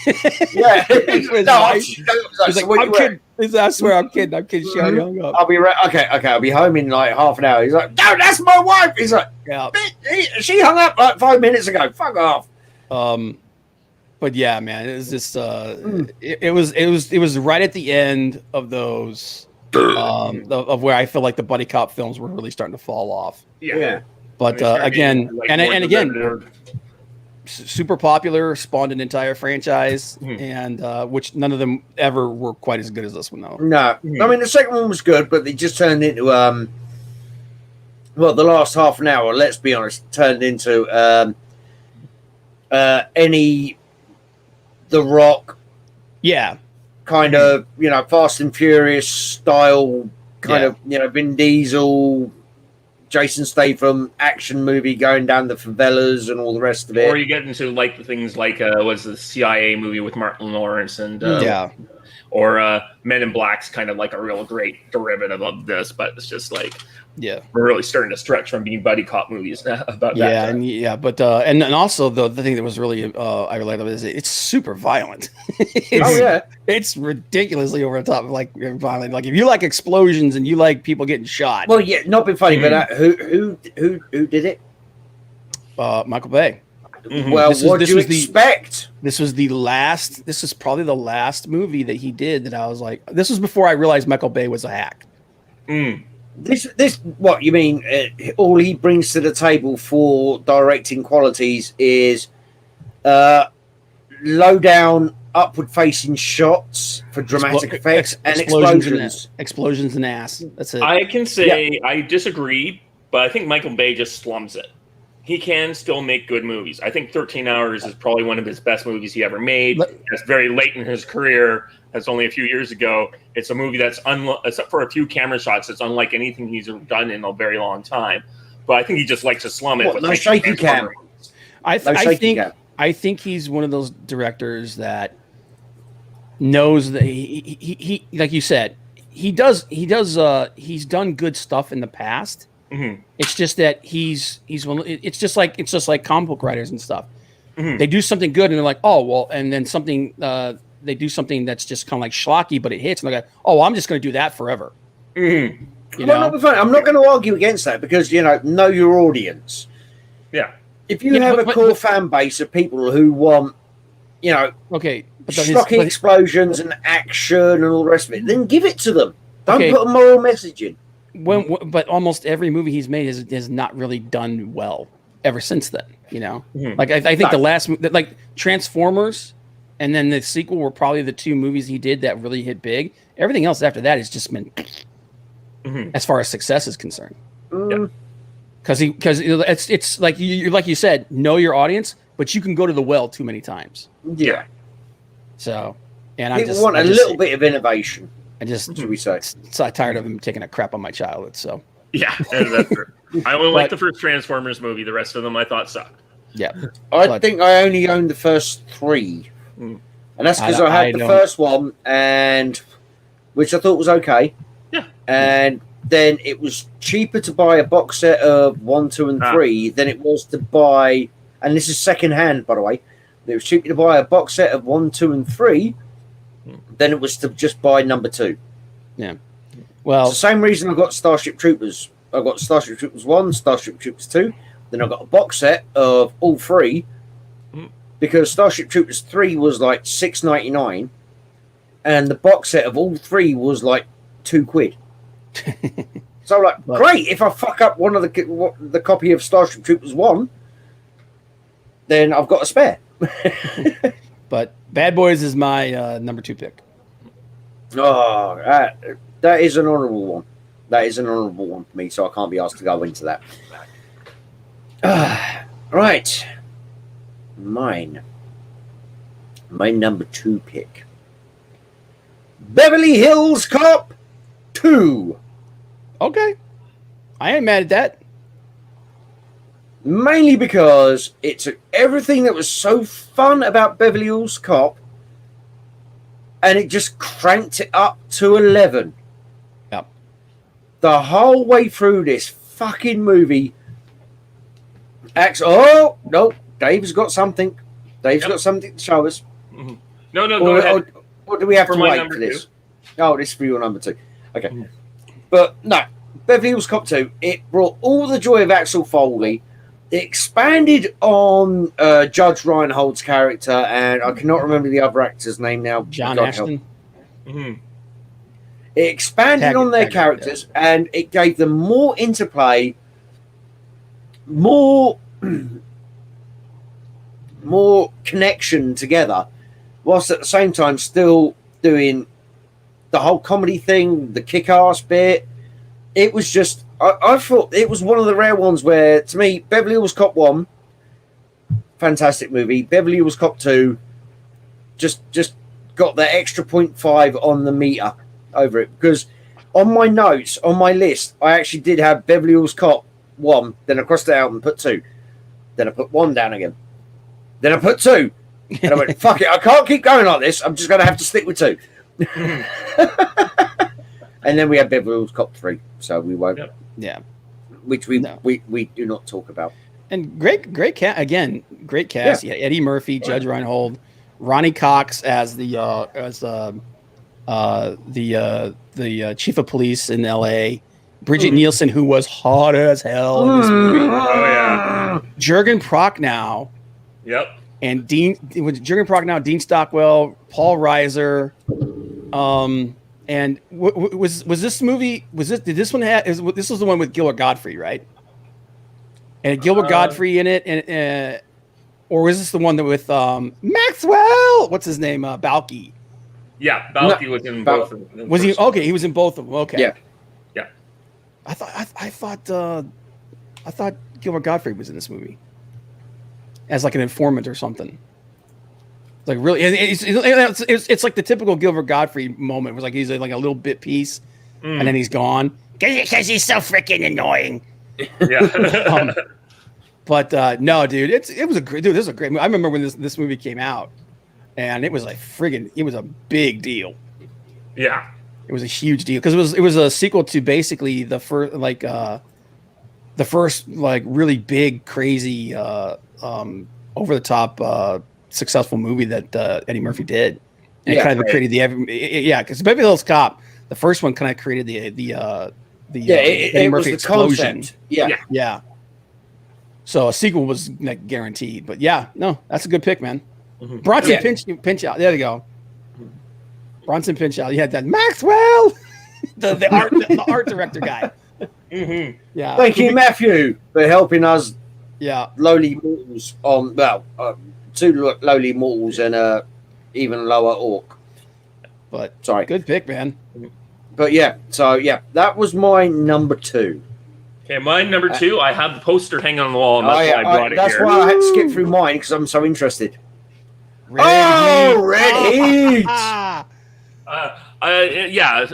Yeah. He's like, "I'm kidding." I swear, I'm kidding. She already hung up. I'll be right. Okay. I'll be home in like half an hour. He's like, no, that's my wife. He's like, Yeah. She hung up like 5 minutes ago. Fuck off. But yeah, man, it was just it was right at the end of those of where I feel like the buddy cop films were really starting to fall off. Yeah. But again, super popular, spawned an entire franchise, and which none of them ever were quite as good as this one, though. No, I mean the second one was good, but they just turned into the last half an hour. Let's be honest, turned into any The Rock, kind of Fast and Furious style, kind of Vin Diesel, Jason Statham action movie going down the favelas and all the rest of it. Or you get into like the things like was the CIA movie with Martin Lawrence and or Men in Black's kind of like a real great derivative of this, but it's just like we're really starting to stretch from being buddy cop movies about that. And also the thing that was really I related is it's super violent. It's ridiculously over the top, like violent. Like if you like explosions and you like people getting shot. Well, yeah, not being funny, but who did it? Michael Bay. Well, what do you expect? This was probably the last movie that he did that I was like, this was before I realized Michael Bay was a hack. This what you mean? All he brings to the table for directing qualities is low down, upward facing shots for dramatic effects and explosions and ass. That's it. I can say I disagree, but I think Michael Bay just slums it. He can still make good movies. I think 13 Hours is probably one of his best movies he ever made. It's very late in his career. That's only a few years ago. It's a movie that's, except for a few camera shots, it's unlike anything he's done in a very long time. But I think he just likes to slum it. No shaky cam. I think he's one of those directors that knows that he like you said, he's done good stuff in the past. It's just that it's just like comic book writers and stuff. They do something good and they're like, oh well, and then something they do something that's just kind of like schlocky, but it hits, and they're like, oh, I'm just going to do that forever. I'm not going to argue against that because know your audience. Yeah. If you have a core fan base of people who want, shocking explosions and action and all the rest of it, then give it to them. Don't put a moral message in. But almost every movie he's made has not really done well ever since then. Like I think the last, like Transformers, and then the sequel were probably the two movies he did that really hit big. Everything else after that has just been, as far as success is concerned. Because it's like you said, know your audience, but you can go to the well too many times. Yeah. So, and I want a little bit of innovation. Should we say? So tired of him taking a crap on my childhood. So yeah, that's true. I only liked the first Transformers movie. The rest of them I thought sucked. Yeah, I think I only owned the first 3, and that's because I had the first one, and which I thought was okay. Yeah, and then it was cheaper to buy a box set of 1, 2, and 3 than it was to buy, and this is second hand, by the way. It was cheaper to buy a box set of 1, 2, and 3 than it was to just buy number 2. Yeah. Well, it's the same reason I got Starship Troopers. I got Starship Troopers 1, Starship Troopers 2. Then I got a box set of all 3 because Starship Troopers 3 was like $6.99, and the box set of all 3 was like £2. So like, great! If I fuck up one of the copy of Starship Troopers 1, then I've got a spare. But Bad Boys is my number 2 pick. Oh, that is an honourable one. That is an honourable one for me, so I can't be asked to go into that. Right. my number 2 pick, Beverly Hills Cop 2. Okay. I ain't mad at that. Mainly because it took everything that was so fun about Beverly Hills Cop and it just cranked it up to 11. Yep. The whole way through this fucking movie. Oh, no. Dave's got something. Dave's got something to show us. Mm-hmm. No, go ahead. Or do we have for to my wait number for this? 2? Oh, this is for your number 2. Okay. But no, Beverly Hills Cop 2, it brought all the joy of Axel Foley. It expanded on Judge Reinhold's character, and I cannot remember the other actor's name now. John God Ashton. It expanded on their characters, and it gave them more interplay, more connection together, whilst at the same time still doing the whole comedy thing, the kick-ass bit. It was just, I thought it was one of the rare ones where, to me, Beverly Hills Cop 1, fantastic movie. Beverly Hills Cop 2, just got that extra 0.5 on the meter over it. Because on my notes, on my list, I actually did have Beverly Hills Cop 1, then I crossed it out and put 2. Then I put 1 down again. Then I put 2. And I went, fuck it, I can't keep going like this. I'm just going to have to stick with 2. And then we had Beverly Hills Cop 3, so we won't. Yeah. Which we do not talk about. And great cast again. Great cast. Yeah. Eddie Murphy, Judge Reinhold, Ronnie Cox as the chief of police in L.A. Bridget Nielsen, who was hot as hell in this movie. Oh yeah. Jürgen Prochnow. Yep. And Dean Stockwell, Paul Reiser. And was this movie? Did this one have? This was the one with Gilbert Gottfried, right? And Gilbert Gottfried in it, and or was this the one that with Maxwell? What's his name? Balky. Yeah, Balky was in both of them. Was he okay? He was in both of them. Okay. Yeah. I thought Gilbert Gottfried was in this movie as like an informant or something. Like really, it's like the typical Gilbert Gottfried moment. It was like he's like a little bit piece, and then he's gone because he's so freaking annoying. Yeah. But no, dude, it was a great dude. This is a great movie. I remember when this movie came out, and it was like it was a big deal. Yeah, it was a huge deal because it was a sequel to basically the first really big, crazy, over the top. Successful movie that Eddie Murphy did, and it kind of created because Beverly Hills Cop, the first one, kind of created the Eddie Murphy explosion. Yeah. So a sequel was like guaranteed, but that's a good pick, man. Mm-hmm. Bronson pinch out. There you go. Bronson pinch out. You had that Maxwell, the art director guy. Mm-hmm. Yeah. Thank you, Matthew, for helping us. Yeah. Lowly mortals on 2 lowly mortals and even lower orc. But sorry, good pick, man. But that was my number 2. Okay, my number 2. I have the poster hanging on the wall, and that's why I brought it that's here. why I had to skip through mine because I'm so interested. Red Heat!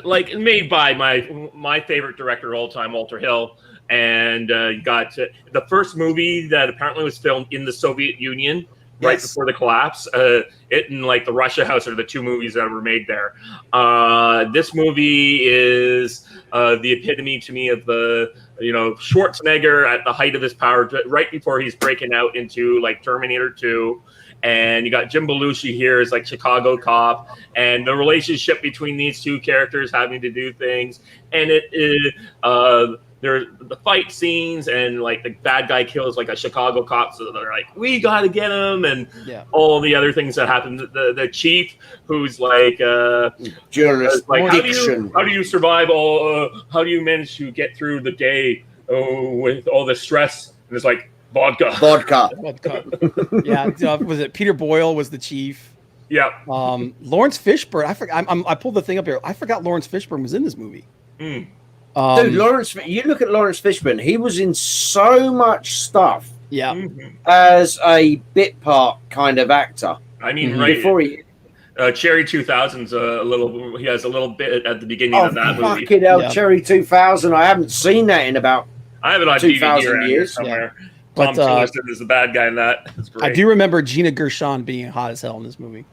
Like made by my favorite director of all time, Walter Hill, and got the first movie that apparently was filmed in the Soviet Union. Right before the collapse, it and like the Russia House are the 2 movies that were made there. This movie is the epitome to me of the Schwarzenegger at the height of his power, right before he's breaking out into like Terminator 2. And you got Jim Belushi here as like Chicago cop, and the relationship between these 2 characters having to do things, and there's the fight scenes, and like the bad guy kills like a Chicago cop, so they're like, we gotta get him, and all the other things that happen. The chief, who's like journalist, like how do you survive how do you manage to get through the day with all the stress? And it's like vodka. Yeah, was it Peter Boyle was the chief? Yeah. Lawrence Fishburne. I pulled the thing up here. I forgot Lawrence Fishburne was in this movie. Dude, you look at Lawrence Fishburne. He was in so much stuff Yeah. as a bit part kind of actor. I mean, right Before he, Cherry 2000's a little. He has a little bit at the beginning of that movie. fucking hell, Yeah. Cherry 2000. I haven't seen that in about. I have it on 2000 DVD around here years. somewhere. But, Tom Tillerson is the bad guy in that. It's great. I do remember Gina Gershon being hot as hell in this movie.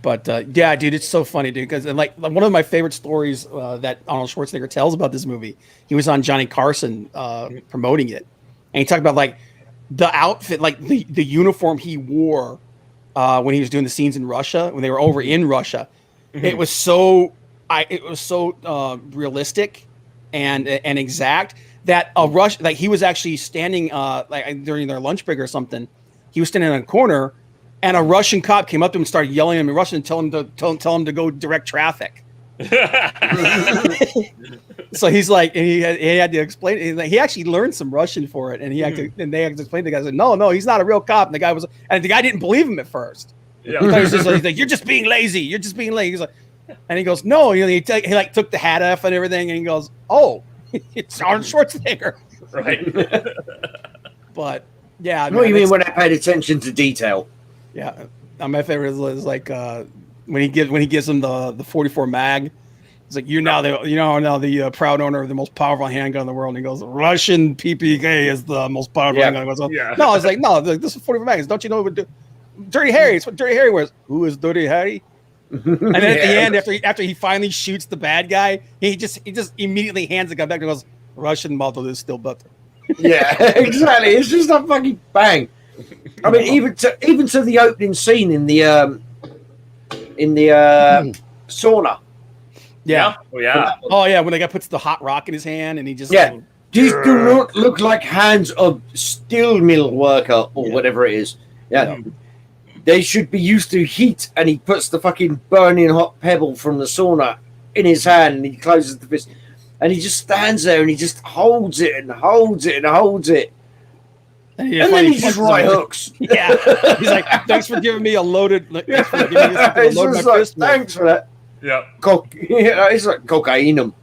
But yeah, dude, it's so funny, dude. Because like one of my favorite stories that Arnold Schwarzenegger tells about this movie, he was on Johnny Carson promoting it, and he talked about like the outfit, like the uniform he wore when he was doing the scenes in Russia, when they were over in Russia. It was so realistic and exact that like he was actually standing like during their lunch break or something. He was standing in a corner, and a Russian cop came up to him and started yelling at him in Russian and tell him to go direct traffic. So he's like, and he had to explain it. He actually learned some Russian for it, and they had to explain to the guy. Said, no, he's not a real cop. And the guy didn't believe him at first. Yeah. He thought he was just like, you're just being lazy. You're just being lazy. He's like, and he goes, no. He like took the hat off and everything, and he goes, oh, it's Arnold Schwarzenegger. Right. But yeah, What do you mean when I paid attention to detail? Yeah, my favorite is like when he gives him the 44 mag. It's like now the proud owner of the most powerful handgun in the world. And he goes, Russian PPK is the most powerful handgun. Goes, Yeah. No, it's like no, this is 44 mag. Don't you know what Dirty Harry? It's what Dirty Harry wears. Who is Dirty Harry? And then at the end, after he finally shoots the bad guy, he just immediately hands the gun back and goes, Russian model is still better. Yeah, exactly. It's just a fucking bang. I mean, even to the opening scene in the sauna. Yeah. Oh yeah. Oh yeah, when the guy puts the hot rock in his hand and he just These do not look like hands of steel mill worker or whatever it is. Yeah. They should be used to heat, and he puts the fucking burning hot pebble from the sauna in his hand, and he closes the fist, and he just stands there and he just holds it and holds it and holds it. And then he just right hooks. Yeah. He's like, thanks for giving me a loaded. Thanks for giving me something to load my fist with. Thanks for that. Yeah. It's like cocaine.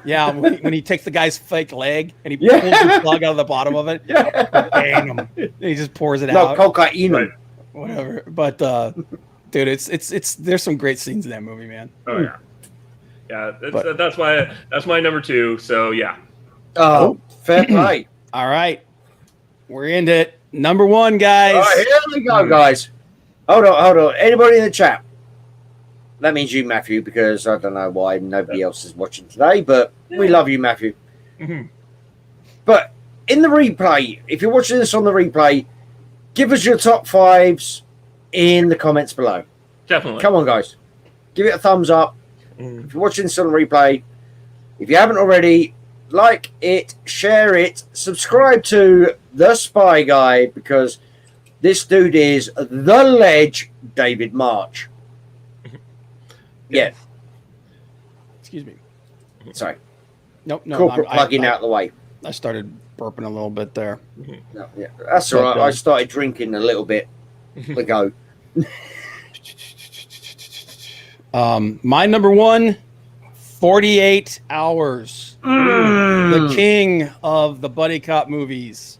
Yeah, when he takes the guy's fake leg and he pulls the plug out of the bottom of it. Yeah. He just pours it out. Cocaine. Right. Whatever. But dude, it's there's some great scenes in that movie, man. Oh yeah. Yeah, that's my number 2. So yeah. Oh, fair play. All right. We're into it. Number 1, guys. All right, here we go, guys. Hold on. Anybody in the chat? That means you, Matthew, because I don't know why nobody else is watching today, but we love you, Matthew. But in the replay, if you're watching this on the replay, give us your top 5s in the comments below. Definitely. Come on, guys. Give it a thumbs up. If you're watching this on the replay, if you haven't already, like it, share it, subscribe to The Spy Guy, because this dude is the ledge, David March. Yeah. Excuse me. Sorry. Nope. No. Corporate plugging out the way. I started burping a little bit there. No, yeah, that's all right. I started drinking a little bit ago. My number 1, 48 Hours. The king of the buddy cop movies.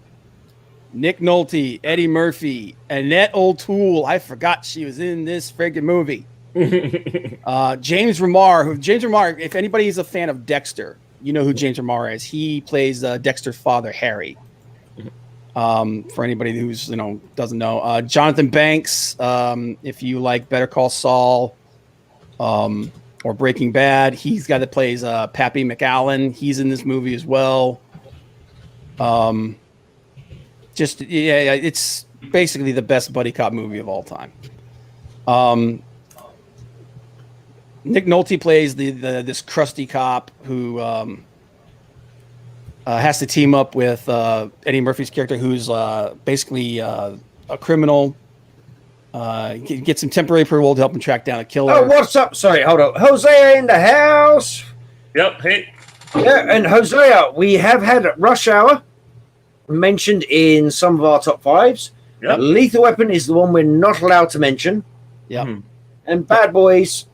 Nick Nolte, Eddie Murphy, Annette O'Toole. I forgot she was in this friggin' movie. James Remar, if anybody is a fan of Dexter, you know who James Remar is. He plays Dexter's father, Harry. For anybody who's doesn't know, Jonathan Banks. If you like Better Call Saul, or Breaking Bad, he's got that plays Pappy McAllen. He's in this movie as well. It's basically the best buddy cop movie of all time. Nick Nolte plays this crusty cop who has to team up with Eddie Murphy's character, who's basically a criminal. Get some temporary parole to help him track down a killer. Oh, what's up? Sorry, hold on. Hosea in the house. Yep. Hey. Yeah, and Hosea, we have had Rush Hour mentioned in some of our top 5s. Yep. Lethal Weapon is the one we're not allowed to mention. Yeah. And Bad Boys.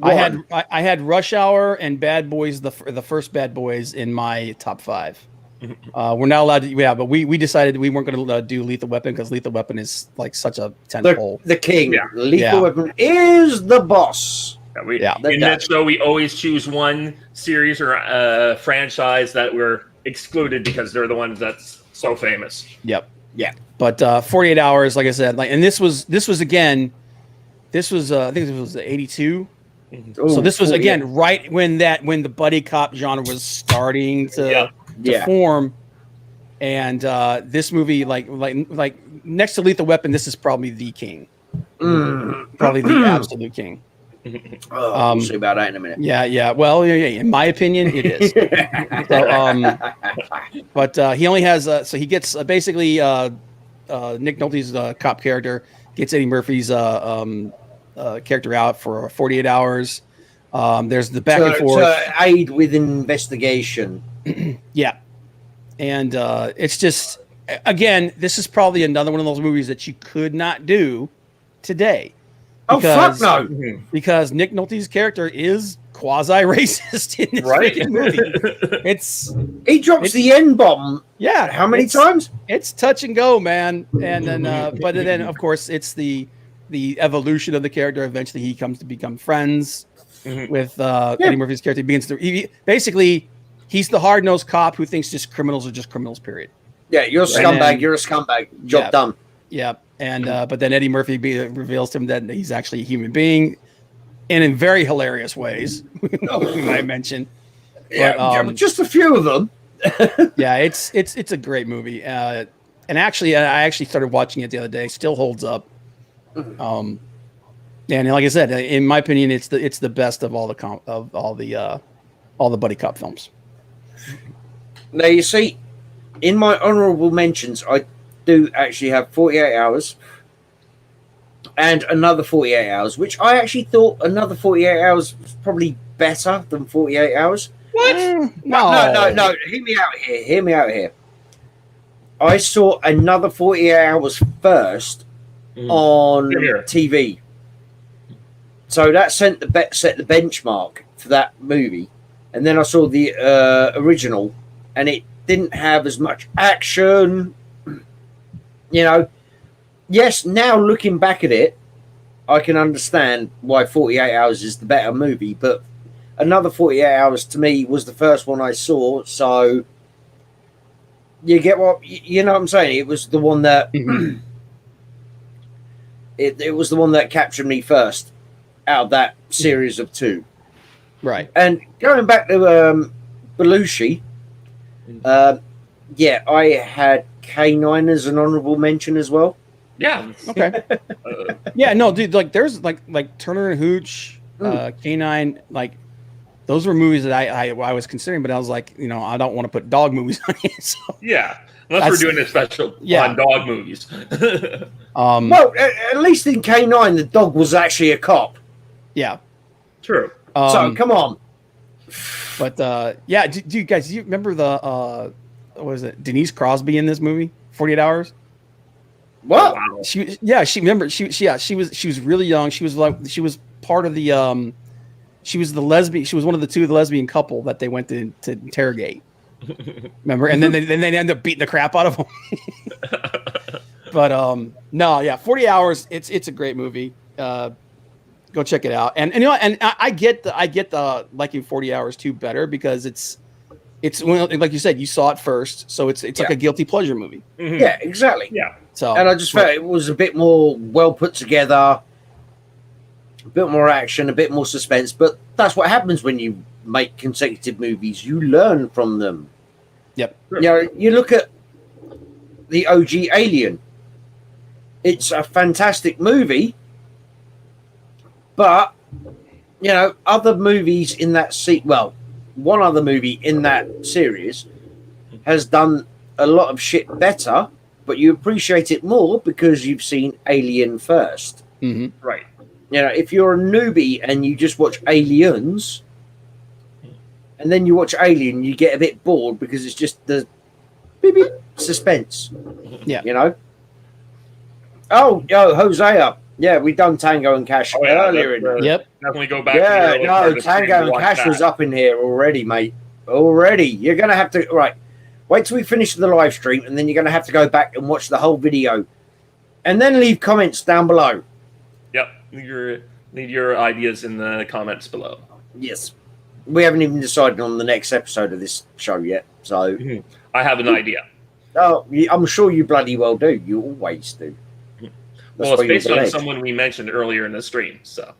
I had Rush Hour and Bad Boys, the first Bad Boys, in my top 5. We're not allowed to. Yeah, but we decided we weren't going to do Lethal Weapon because Lethal Weapon is like such a tentpole. The king. Yeah. Lethal Weapon is the boss. In that show, we always choose one series or franchise that we're excluded because they're the ones that's so famous. Yep. Yeah. But 48 Hours, like I said, and this was again, I think it was 82. So this was again right when the buddy cop genre was starting to form, and this movie like next to Lethal Weapon, this is probably the king, probably the absolute king. We'll see about that in a minute. Yeah. Well, in my opinion, it is. But he only has so he gets basically Nick Nolte's cop character gets Eddie Murphy's character out for 48 hours. There's the back and forth to aid with investigation. Yeah, and it's just again, this is probably another one of those movies that you could not do today. Fuck no! Because Nick Nolte's character is quasi-racist in this freaking movie. He drops the N-bomb. Yeah, how many times? It's touch and go, man. And then, but then of course, it's the evolution of the character. Eventually, he comes to become friends with Eddie Murphy's character. Basically, he's the hard-nosed cop who thinks just criminals are just criminals. Period. Yeah, you're a scumbag. You're a scumbag. Job done. Yeah. And but then Eddie Murphy reveals to him that he's actually a human being, and in very hilarious ways. I mentioned, but just a few of them. Yeah, it's a great movie, and actually, I actually started watching it the other day. Still holds up. And like I said, in my opinion, it's the best of all the buddy cop films. Now you see, in my honorable mentions, I do actually have 48 Hours and Another 48 Hours, which I actually thought Another 48 Hours was probably better than 48 Hours. What? No. Hear me out here. I saw Another 48 Hours first on TV. So that set the benchmark for that movie. And then I saw the original, and it didn't have as much action. You know, yes, now looking back at it, I can understand why 48 Hours is the better movie, but Another 48 Hours to me was the first one I saw, so you get what you know what I'm saying? It was the one that it was the one that captured me first out of that series of two. Right. And going back to Belushi, I had K9 as an honorable mention as well. Yeah. Okay. Yeah, no, dude, like there's like Turner and Hooch, K9, like those were movies that I was considering, but I was like, you know, I don't want to put dog movies on it. So. Yeah. Unless we're doing a special on dog movies. Well, at least in K9, the dog was actually a cop. Yeah. True. So come on. But do you guys, do you remember the what was it, Denise Crosby in this movie, 48 Hours? What? Wow. She was really young. She was part of the she was the lesbian. She was one of the two of the lesbian couple that they went to interrogate. Remember? And then they ended up beating the crap out of them. But 40 Hours. It's a great movie. Go check it out. And you know, and I get the liking 40 Hours too better because it's like you said, you saw it first, so it's like a guilty pleasure movie. Mm-hmm. Yeah, exactly. Yeah. So, and I just felt it was a bit more well put together, a bit more action, a bit more suspense. But that's what happens when you make consecutive movies. You learn from them. Yep. You know, you look at the OG Alien. It's a fantastic movie, but you know, other movies in that one other movie in that series has done a lot of shit better, but you appreciate it more because you've seen Alien first. Mm-hmm. Right. You know, if you're a newbie and you just watch Aliens and then you watch Alien, you get a bit bored because it's just the suspense. Yeah. You know? Oh, Hosea. Yeah, we done Tango and Cash earlier. Yep. Definitely go back. Yeah, no, Tango and Cash was up in here already, mate. Already. You're going to have to... Right. Wait till we finish the live stream, and then you're going to have to go back and watch the whole video, and then leave comments down below. Yep, leave your ideas in the comments below. Yes, we haven't even decided on the next episode of this show yet, so I have an idea. Oh, I'm sure you bloody well do. You always do. Well, it's based on someone we mentioned earlier in the stream, so.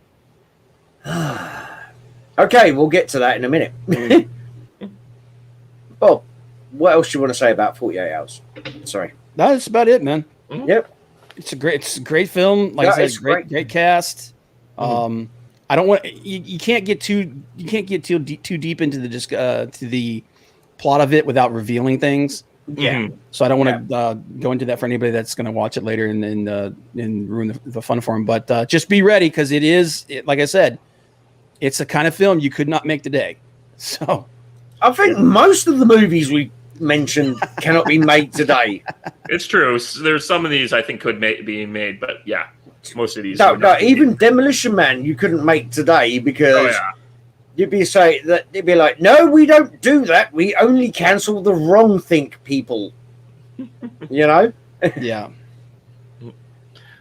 Okay, we'll get to that in a minute. Bob, what else do you want to say about 48 Hours? Sorry. That's about it, man. Yep. It's a great film. Like I said, great cast. I don't want you can't get too deep into the plot of it without revealing things. Yeah. So I don't want to go into that for anybody that's going to watch it later and ruin the fun for them. But just be ready, because like I said, it's a kind of film you could not make today. So I think most of the movies we mentioned cannot be made today. It's true. There's some of these I think could be made, but yeah, most of these. No, even Demolition Man you couldn't make today, because you'd be like, no, we don't do that. We only cancel the wrong think people. You know? Yeah.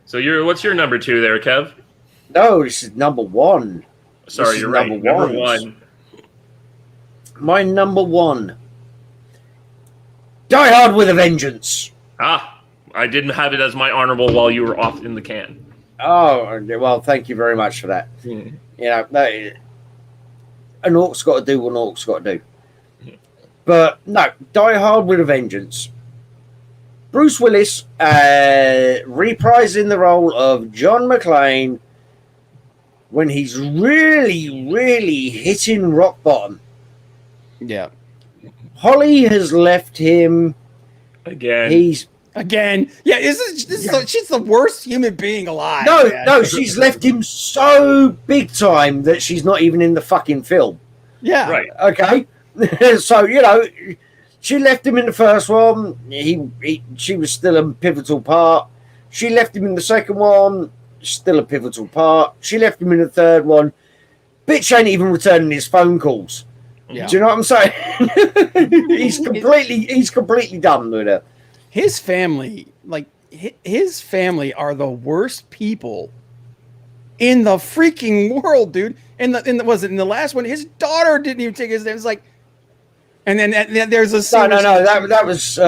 So what's your number 2 there, Kev? No, this is number 1. Sorry, you're right. Number 1. My number 1. Die Hard with a Vengeance. I didn't have it as my honorable while you were off in the can. Oh, well, thank you very much for that. You know, an orc's got to do what an orc's got to do. But no, Die Hard with a Vengeance. Bruce Willis reprising the role of John McClane when he's really, really hitting rock bottom. Yeah. Holly has left him. Again. She's the worst human being alive. No, she's left him so big time that she's not even in the fucking film. Yeah. Right. Okay. So, you know, she left him in the first one. She was still a pivotal part. She left him in the second one. Still a pivotal part. She left him in the third one. Bitch ain't even returning his phone calls. Yeah. Do you know what I'm saying? he's completely done with her. His family, are the worst people in the freaking world, dude. In the last one, his daughter didn't even take his name. It's like, and then there's a scene. No. That was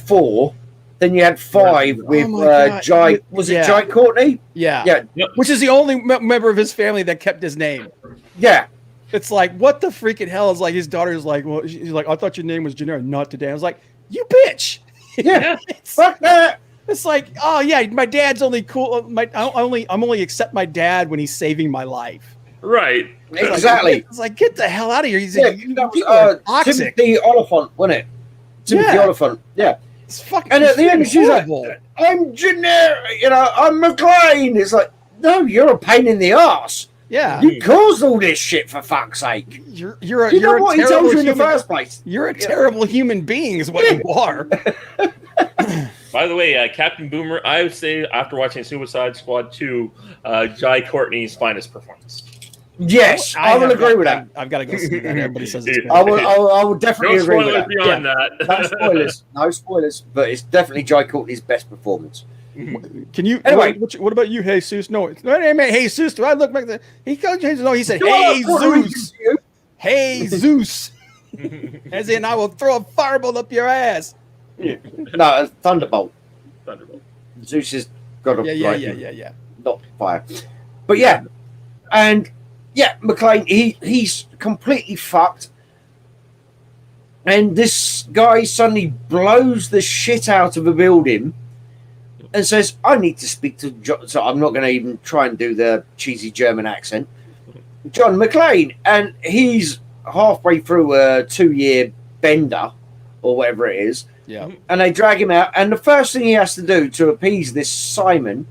4. Then you had 5 with Jai. Was it Jai Courtney? Yeah. Which is the only member of his family that kept his name. Yeah. It's like, what the freaking hell? Is like his daughter's like, well, she's like, I thought your name was Janelle, not today. I was like, you bitch. Yeah. Fuck that. It's like, oh yeah, my dad's only cool. I'm only accept my dad when he's saving my life. Right. Exactly. It's like, get the hell out of here. He's that was toxic. Timothy Oliphant, wasn't it? Timothy Oliphant. Yeah. It's fucking. And at the end, she's like, I'm generic. You know, I'm McClane. It's like, no, you're a pain in the ass. Yeah. You caused all this shit, for fuck's sake. You're what he told you in the first place. You're a terrible human being, is what you are. By the way, Captain Boomer, I would say after watching Suicide Squad 2, Jai Courtney's finest performance. Yes, I will agree with that. I've got to go see that. Everybody says it's good. I will definitely no agree with that. Beyond that. No spoilers, but it's definitely Jai Courtney's best performance. Can you? Anyway, what about you, Jesus? No, it's not Jesus. Do I look back there? He said, "Hey Zeus, hey Zeus," as in I will throw a firebolt up your ass. No, Thunderbolt. Zeus has got a yeah. Not fire, but yeah, and yeah, McClane, he's completely fucked. And this guy suddenly blows the shit out of a building and says, I need to speak to John. So I'm not going to even try and do the cheesy German accent. John McClane. And he's halfway through a 2-year bender or whatever it is. Yeah. And they drag him out. And the first thing he has to do to appease this Simon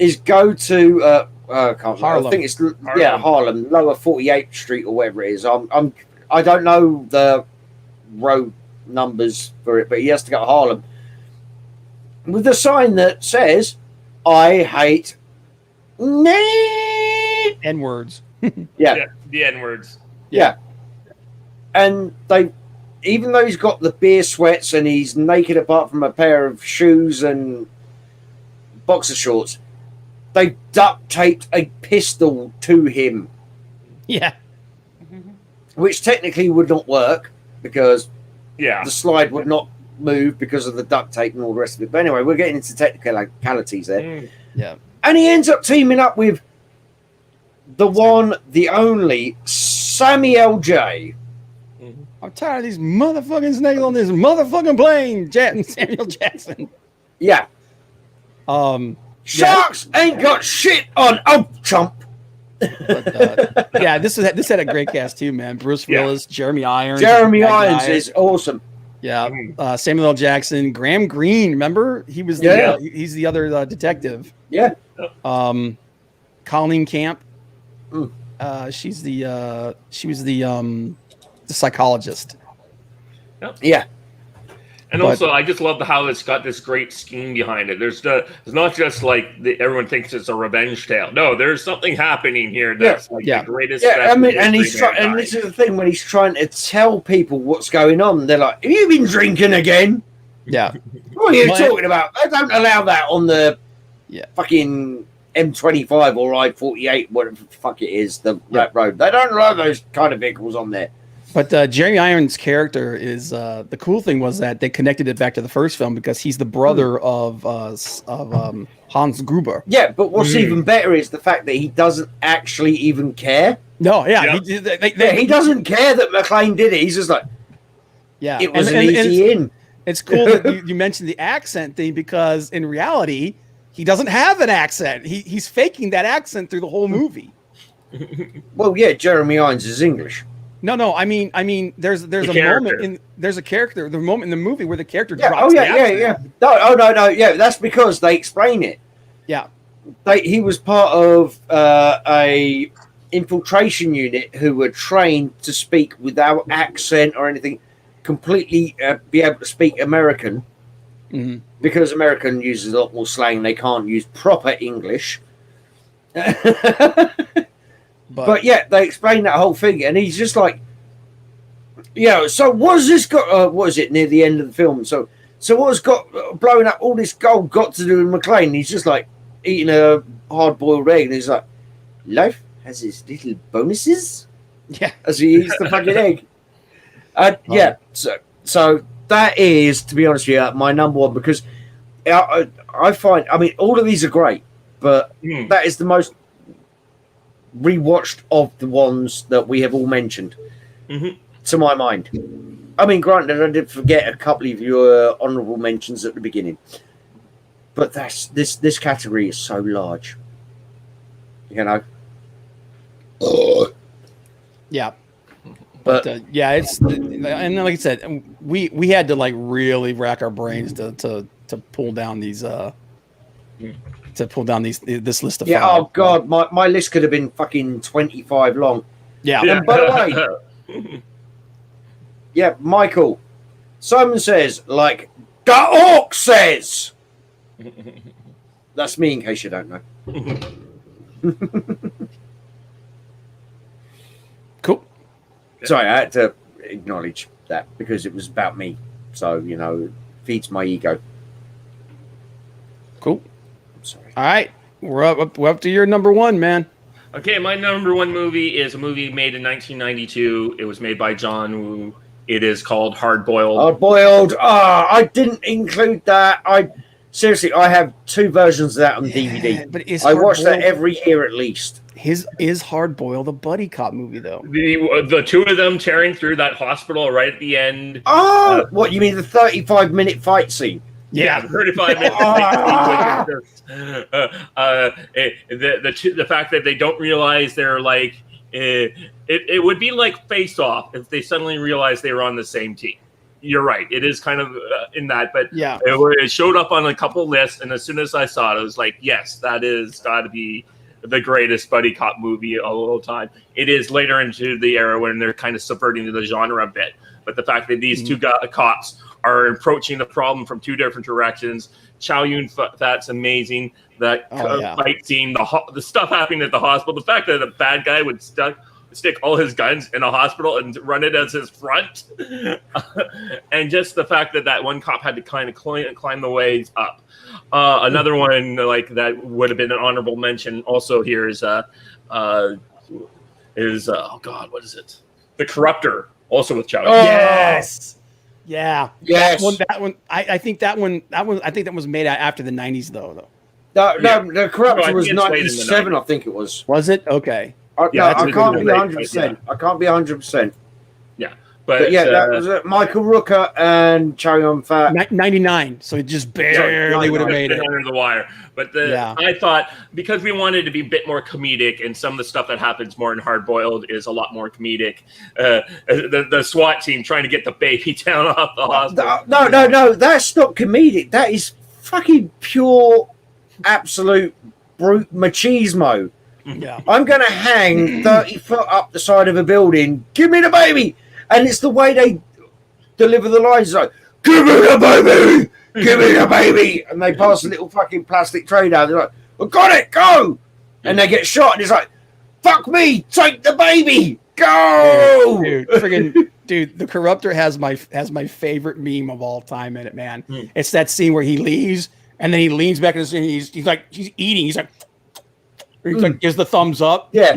is go to Harlem. I think it's Harlem, Lower 48th Street or whatever it is. I don't know the road numbers for it, but he has to go to Harlem with a sign that says, I hate N-words. Yeah. The N-words. Yeah. And even though he's got the beer sweats and he's naked apart from a pair of shoes and boxer shorts, they duct taped a pistol to him. Yeah. Which technically would not work because Yeah. the slide would not move because of the duct tape and all the rest of it. But anyway, we're getting into technicalities there. Yeah. And he ends up teaming up with the one, the only Samuel J. I'm tired of these motherfucking snakes on this motherfucking plane, Samuel Jackson. Yeah. Sharks ain't got shit on. Oh, chump. But, yeah, this had a great cast too, man. Bruce Willis, Jeremy Irons. Jeremy Irons is awesome. Yeah, Samuel L. Jackson, Graham Greene. Remember, he was he's the other detective. Yeah. Colleen Camp. She was the psychologist. Yeah. And also, I just love how it's got this great scheme behind it. It's not just like everyone thinks it's a revenge tale. No, there's something happening here that's the greatest. Yeah, I mean, and and this is the thing when he's trying to tell people what's going on. They're like, "Have you been drinking again?" Yeah. What are you talking about? They don't allow that on the fucking M25 or I-48, whatever the fuck it is, the road. They don't allow those kind of vehicles on there. But Jeremy Irons' character is the cool thing was that they connected it back to the first film because he's the brother of Hans Gruber. Yeah, but what's even better is the fact that he doesn't actually even care. No, yeah, he doesn't care that McClane did it. He's just like, it was an easy in. It's cool that you mentioned the accent thing because in reality, he doesn't have an accent. He's faking that accent through the whole movie. Well, yeah, Jeremy Irons is English. No. I mean, there's a moment in the moment in the movie where the character drops. Oh yeah. No. Yeah, that's because they explain it. Yeah. He was part of a infiltration unit who were trained to speak without accent or anything, completely be able to speak American. Mm-hmm. Because American uses a lot more slang, they can't use proper English. But yeah, they explain that whole thing, and he's just like, so what has this got? What is it near the end of the film? So what has got blowing up all this gold got to do with McClane? He's just like eating a hard-boiled egg, and he's like, life has its little bonuses. Yeah, as he eats the fucking egg. So that is, to be honest with you, my number one because I find, I mean, all of these are great, but that is the most rewatched of the ones that we have all mentioned, to my mind. I mean, granted, I did forget a couple of your honourable mentions at the beginning, but this category is so large, you know. Yeah, but it's and like I said, we had to like really rack our brains to pull down these this list of 5. Oh god, my list could have been fucking 25 long. Yeah. And by the way, Michael, Simon says, like the orc says. That's me, in case you don't know. Cool. Sorry, I had to acknowledge that because it was about me. So, you know, it feeds my ego. Cool. Sorry. All right, we're up to your number one, man. Okay, my number one movie is a movie made in 1992. It was made by John Woo. It is called Hard Boiled. Hard Boiled. I didn't include that. Seriously, I have 2 versions of that on DVD. But I watch that every year at least. Is Hard Boiled a buddy cop movie though? The 2 of them tearing through that hospital right at the end. What you mean the 35-minute fight scene? Yeah, 35 minutes. The fact that they don't realize they're like it would be like Face Off if they suddenly realized they were on the same team. You're right. It is kind of in that, but it showed up on a couple lists, and as soon as I saw it, I was like, yes, that is got to be the greatest buddy cop movie of all time. It is later into the era when they're kind of subverting the genre a bit, but the fact that these 2 cops are approaching the problem from 2 different directions. Chow Yun-fat's amazing. That fight scene, the stuff happening at the hospital, the fact that the bad guy would stick all his guns in a hospital and run it as his front. And just the fact that one cop had to kind of climb the ways up. Another one like that would have been an honorable mention also here is oh God, what is it? The Corruptor, also with Chow. Oh. Yes. Yeah. Yes. That one. I think that one. I think that was made after the 90s though. No, the Corruptor was it's made in the 97, I think it was. Was it? Okay. I can't be remake, 100%. I can't be 100%. Yeah. But yeah, that was Michael Rooker and Chow Yun-fat. 99, so it just barely would have made it. Under the wire. But I thought, because we wanted to be a bit more comedic, and some of the stuff that happens more in Hard Boiled is a lot more comedic. The SWAT team trying to get the baby down off the hospital. No, that's not comedic. That is fucking pure, absolute brute machismo. Yeah. I'm going to hang 30 foot up the side of a building. Give me the baby. And it's the way they deliver the lines. It's like, give me the baby. Give me the baby. And they pass a little fucking plastic tray down. They're like, I got it. Go. And they get shot. And it's like, fuck me. Take the baby. Go. Dude, the Corruptor has my favorite meme of all time in it, man. It's that scene where he leaves and then he leans back in the scene. He's eating. He's like, gives the thumbs up. Yeah.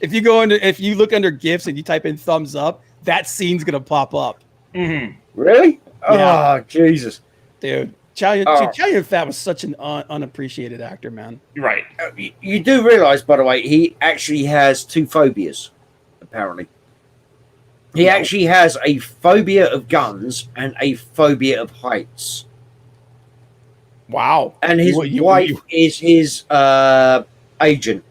If you look under GIFs and you type in thumbs up, that scene's gonna pop up. Mm-hmm. Really? Yeah. Oh, Jesus, dude. Chow Yun-fat was such an unappreciated actor, man. Right. You do realize, by the way, he actually has two phobias. Apparently, he actually has a phobia of guns and a phobia of heights. Wow. And his wife is his agent.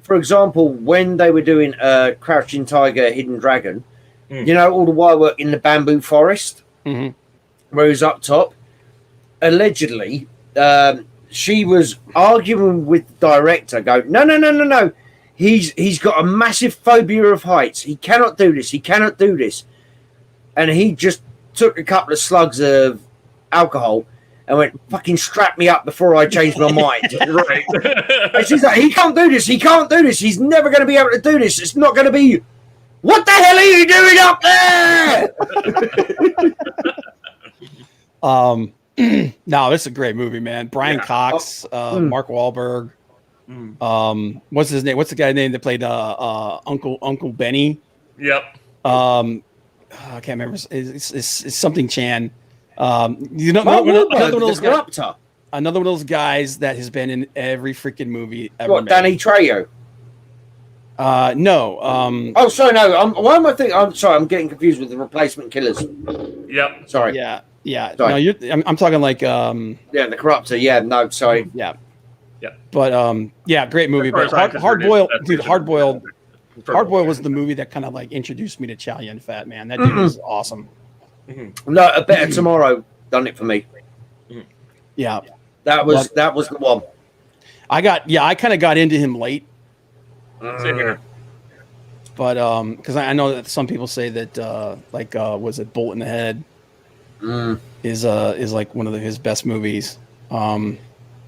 For example, when they were doing Crouching Tiger, Hidden Dragon, you know, all the wire work in the bamboo forest, where he's up top, allegedly, she was arguing with the director, going, no. He's got a massive phobia of heights. He cannot do this. He cannot do this. And he just took a couple of slugs of alcohol and went, fucking strap me up before I change my mind. Right. And she's like, he can't do this. He can't do this. He's never going to be able to do this. It's not going to be, what the hell are you doing up there? No, this is a great movie, man. Brian Cox, Mark Wahlberg. What's his name? What's the guy's name that played Uncle Benny? Yep. I can't remember. It's something Chan. You know, another one of those guys that has been in every freaking movie ever. What, Danny Trejo? No. Oh, sorry, no. Why am I thinking? I'm sorry. I'm getting confused with the Replacement Killers. Yep. Sorry. Yeah. Sorry. No, I'm talking like. Yeah, the Corruptor. Yeah. No, sorry. Yeah. Yeah. But yeah, great movie. But Hard Boiled was the movie that kind of like introduced me to Chow Yun-fat, man. That dude was awesome. No, A Better Tomorrow done it for me. Yeah. That was the one. I kind of got into him late. Same here. But because I know that some people say that was it Bullet in the Head is like one of his best movies. No,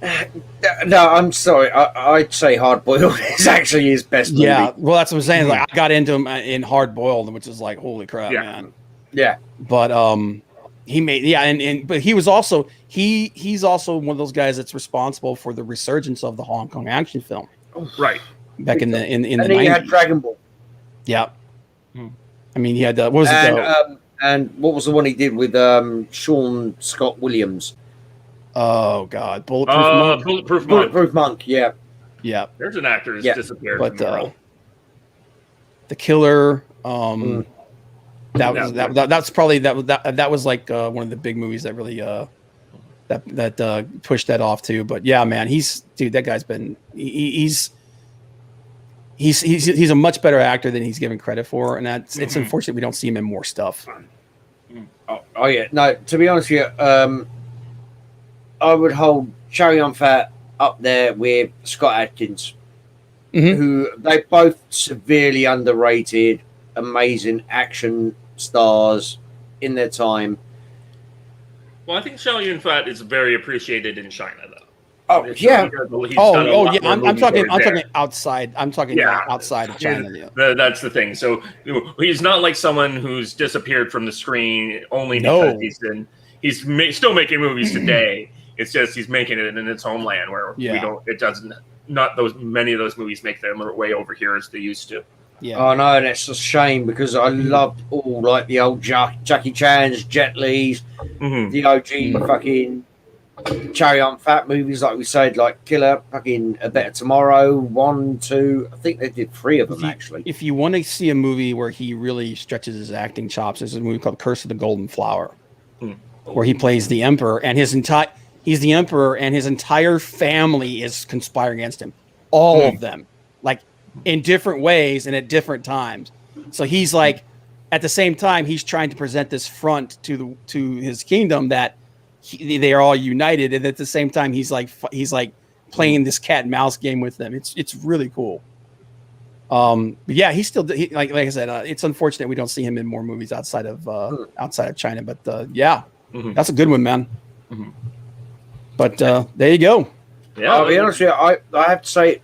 I'm sorry. I'd say Hard Boiled is actually his best movie. Yeah, well, that's what I'm saying. Like I got into him in Hard Boiled, which is like holy crap, man. Yeah. But he made but he was also he's also one of those guys that's responsible for the resurgence of the Hong Kong action film. Right. Back in the 90s. He had Dragon Ball. Yeah. I mean, he had what was it? And what was the one he did with Sean Scott Williams? Oh God, Bulletproof Monk. Yeah. There's an actor who's disappeared. But The Killer. That's probably that was like one of the big movies that really that pushed that off too. But yeah, man, that guy's been he's a much better actor than he's given credit for, and it's unfortunate we don't see him in more stuff. Oh yeah, no. To be honest with you, I would hold Chow Yun-fat up there with Scott Adkins, who they both severely underrated, amazing action stars in their time. Well, I think Chow Yun-fat is very appreciated in China, though. Oh He's yeah. done a Oh lot yeah. more I'm movies talking. over I'm there. talking outside. I'm talking about outside of China. Yeah. That's the thing. So he's not like someone who's disappeared from the screen only No. because still making movies today. It's just he's making it in its homeland where we don't. It doesn't. Not those many of those movies make their way over here as they used to. Yeah. Oh no, that's a shame because I loved all like the old Jackie Chan's, Jet Li's, the OG fucking Cherry on Fat movies, like we said, like Killer, fucking A Better Tomorrow, 1, 2. I think they did 3 of them actually. If you want to see a movie where he really stretches his acting chops, there's a movie called Curse of the Golden Flower, where he plays the emperor, and he's the emperor, and his entire family is conspiring against him, all of them, like in different ways and at different times. So he's like, at the same time, he's trying to present this front to his kingdom that they are all united, and at the same time, he's like playing this cat and mouse game with them. It's really cool. But yeah, he's still like I said, it's unfortunate we don't see him in more movies outside of China. But yeah, that's a good one, man. But there you go. Yeah, I'll be honest with you, I have to say,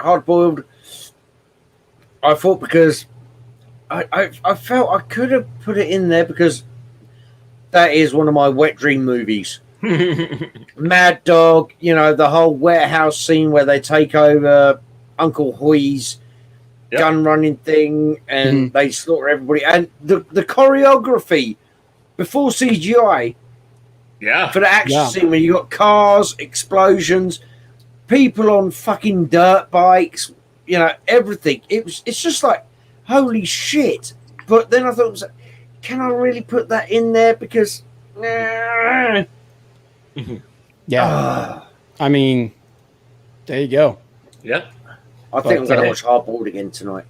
Hard Boiled. I thought because I felt I could have put it in there because that is one of my wet dream movies. Mad Dog, the whole warehouse scene where they take over Uncle Hoy's gun running thing and they slaughter everybody, and the choreography before CGI. Yeah. For the action scene where you got cars, explosions, people on fucking dirt bikes, everything. It's just like, holy shit. But then I thought, can I really put that in there? Because I mean, there you go. Yeah. I think I'm going to watch Hard Boiled again tonight.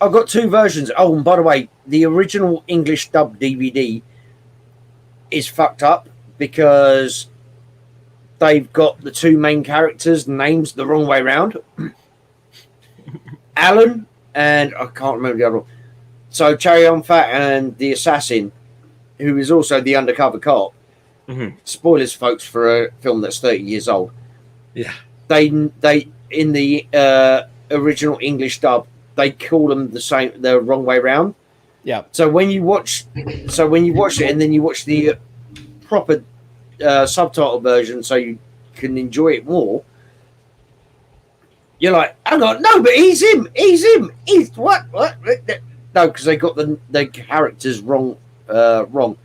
I've got 2 versions. Oh, and by the way, the original English dub DVD is fucked up because they've got the 2 main characters' names the wrong way around. Alan and I can't remember the other one. So Cherry on Fat and the assassin, who is also the undercover cop. Spoilers, folks, for a film that's 30 years old. Yeah. They in the original English dub, they call them the wrong way around. Yeah. So when you watch it and then you watch the proper subtitle version, so you can enjoy it more, you're like, hang on, no, but he's him. He's what? No, because they got the characters wrong. Because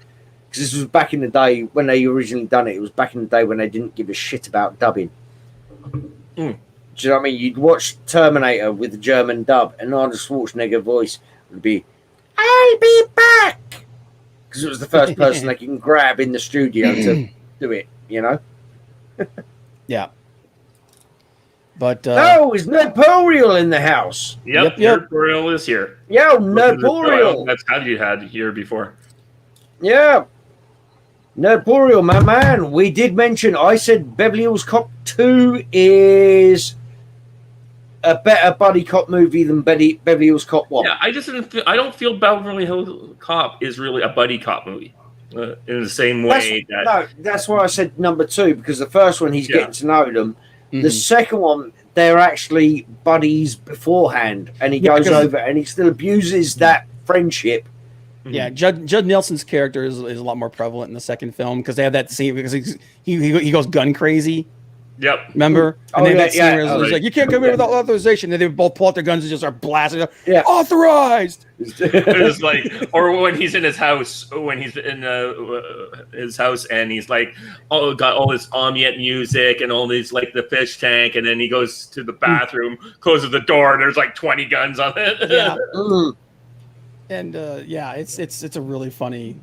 this was back in the day when they originally done it. It was back in the day when they didn't give a shit about dubbing. Do you know what I mean? You'd watch Terminator with the German dub, and Arnold Schwarzenegger voice would be, "I'll be back," because it was the first person they can grab in the studio to do it. Yeah. But no, is Nerdporial in the house? Yep. Nerdporial is here. Yeah, Nerdporial. That's how you had here before. Yeah. Nerdporial, my man. We did mention, I said Beverly Hills Cop 2 is a better buddy cop movie than Beverly Hills Cop 1. Yeah, I don't feel Beverly Hills Cop is really a buddy cop movie in the same way that's why I said number 2, because the first one he's getting to know them. The second one, they're actually buddies beforehand, and he goes over and he still abuses that friendship. Yeah, Judd Nelson's character is a lot more prevalent in the second film because they have that scene because he goes gun crazy. Yep. Remember? And they have that scene where it's right. like, you can't come in without authorization. And they both pull out their guns and just start blasting. Yeah. Authorized. It's like, or when he's in his house, when he's in his house and he's like, got all this Amiette music and all these, like the fish tank. And then he goes to the bathroom, closes the door, and there's like 20 guns on it. Yeah. And it's a really funny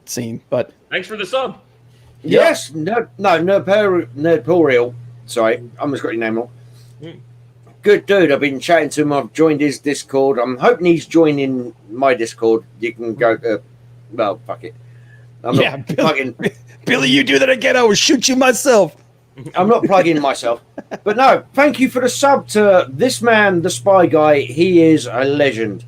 scene. But thanks for the sub. Yes, Nerdporial. Sorry, I almost got your name wrong. Good dude. I've been chatting to him. I've joined his Discord. I'm hoping he's joining my Discord. You can go. Well, fuck it. I'm not plugging. Billy, you do that again, I will shoot you myself. I'm not plugging myself. But no, thank you for the sub to this man, the Spy Guy. He is a legend.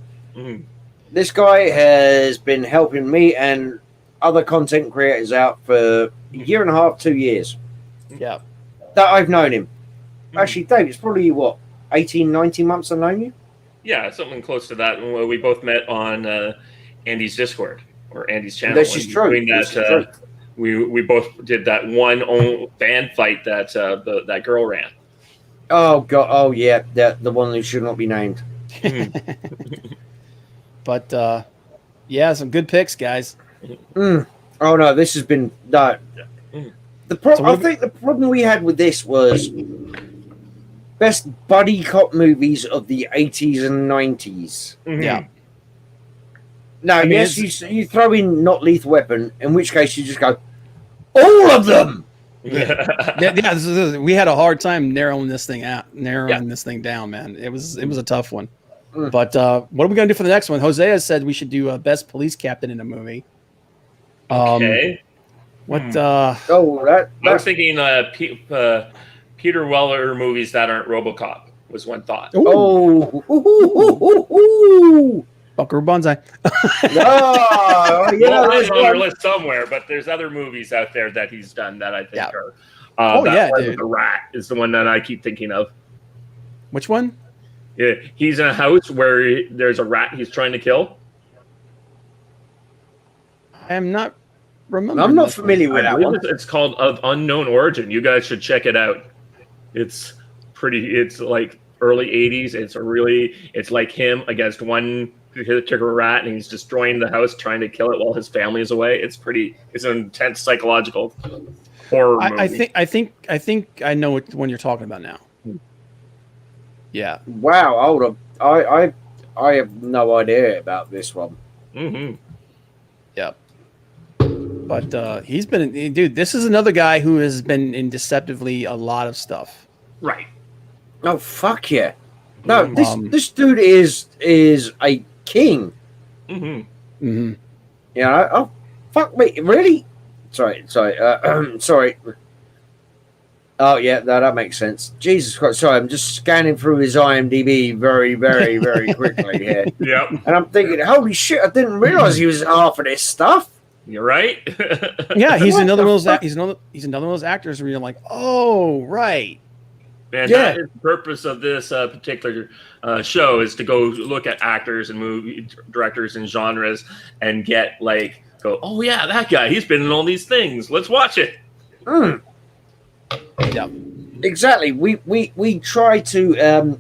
This guy has been helping me, and other content creators out for a year and a half, 2 years. Yeah. That I've known him. Actually, Dave, it's probably, 18, 19 months I've known you? Yeah, something close to that. We both met on Andy's Discord or Andy's channel. This is true. We both did that one fan fight that that girl ran. Oh, God. Oh, yeah. The one who should not be named. But, yeah, some good picks, guys. Oh, no, this has been... No. I think the problem we had with this was best buddy cop movies of the 80s and 90s. Mm-hmm. Yeah. Now, yes, you throw in Not Lethal Weapon, in which case you just go, all of them! Yeah, we had a hard time narrowing this thing down, man. It was a tough one. But what are we gonna do for the next one? Hosea said we should do best police captain in a movie. Okay. What? I was thinking Peter Weller movies that aren't RoboCop was one thought. Buckaroo Banzai. There's on our list somewhere, but there's other movies out there that he's done that I think are. Dude. The Rat is the one that I keep thinking of. Which one? Yeah, he's in a house where there's a rat he's trying to kill. I am not remembering. I'm not familiar with that one. It's called Of Unknown Origin. You guys should check it out. It's like early 80s. It's like him against one particular rat, and he's destroying the house, trying to kill it while his family is away. It's an intense psychological horror movie. I think I know what one you're talking about now. Yeah. Wow, hold on. I have no idea about this one. Mm-hmm. Yeah. But he's been, dude, this is another guy who has been in deceptively a lot of stuff. Right. Oh, fuck yeah. No, this dude is a king. Mm-hmm. Mm-hmm. You know, oh, fuck me. Really? Sorry. Sorry. Oh, yeah, that makes sense. Jesus Christ. Sorry, I'm just scanning through his IMDb very, very, very quickly here. Yep. And I'm thinking, holy shit, I didn't realize he was in half of this stuff. You're right. Yeah, he's another one of those. He's another one of those actors where you're like, oh, right. And that is the purpose of this particular show, is to go look at actors and movie directors and genres and oh yeah, that guy, he's been in all these things. Let's watch it. Yeah, exactly. We try to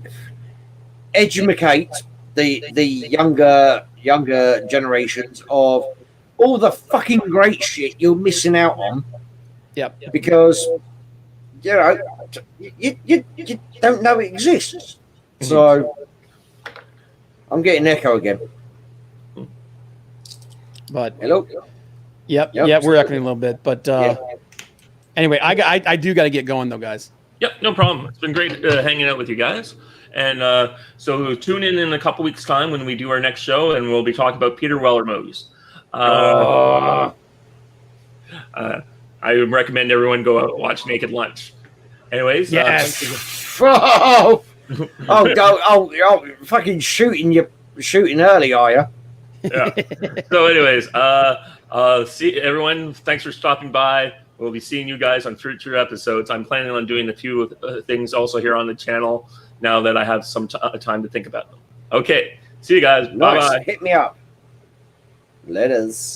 educate the younger generations of all the fucking great shit you're missing out on. Yep. Because you don't know it exists. So I'm getting echo again. But hello. Yep. We're echoing a little bit, but anyway, I do got to get going though, guys. Yep, no problem. It's been great hanging out with you guys. And so tune in a couple weeks' time when we do our next show, and we'll be talking about Peter Weller movies. I would recommend everyone go out and watch Naked Lunch. Anyways, yes. Fucking shooting early, are you? Yeah. So, anyways, see everyone. Thanks for stopping by. We'll be seeing you guys on future episodes. I'm planning on doing a few things also here on the channel now that I have some time to think about them. Okay, see you guys. Nice. Bye-bye. Hit me up. Letters.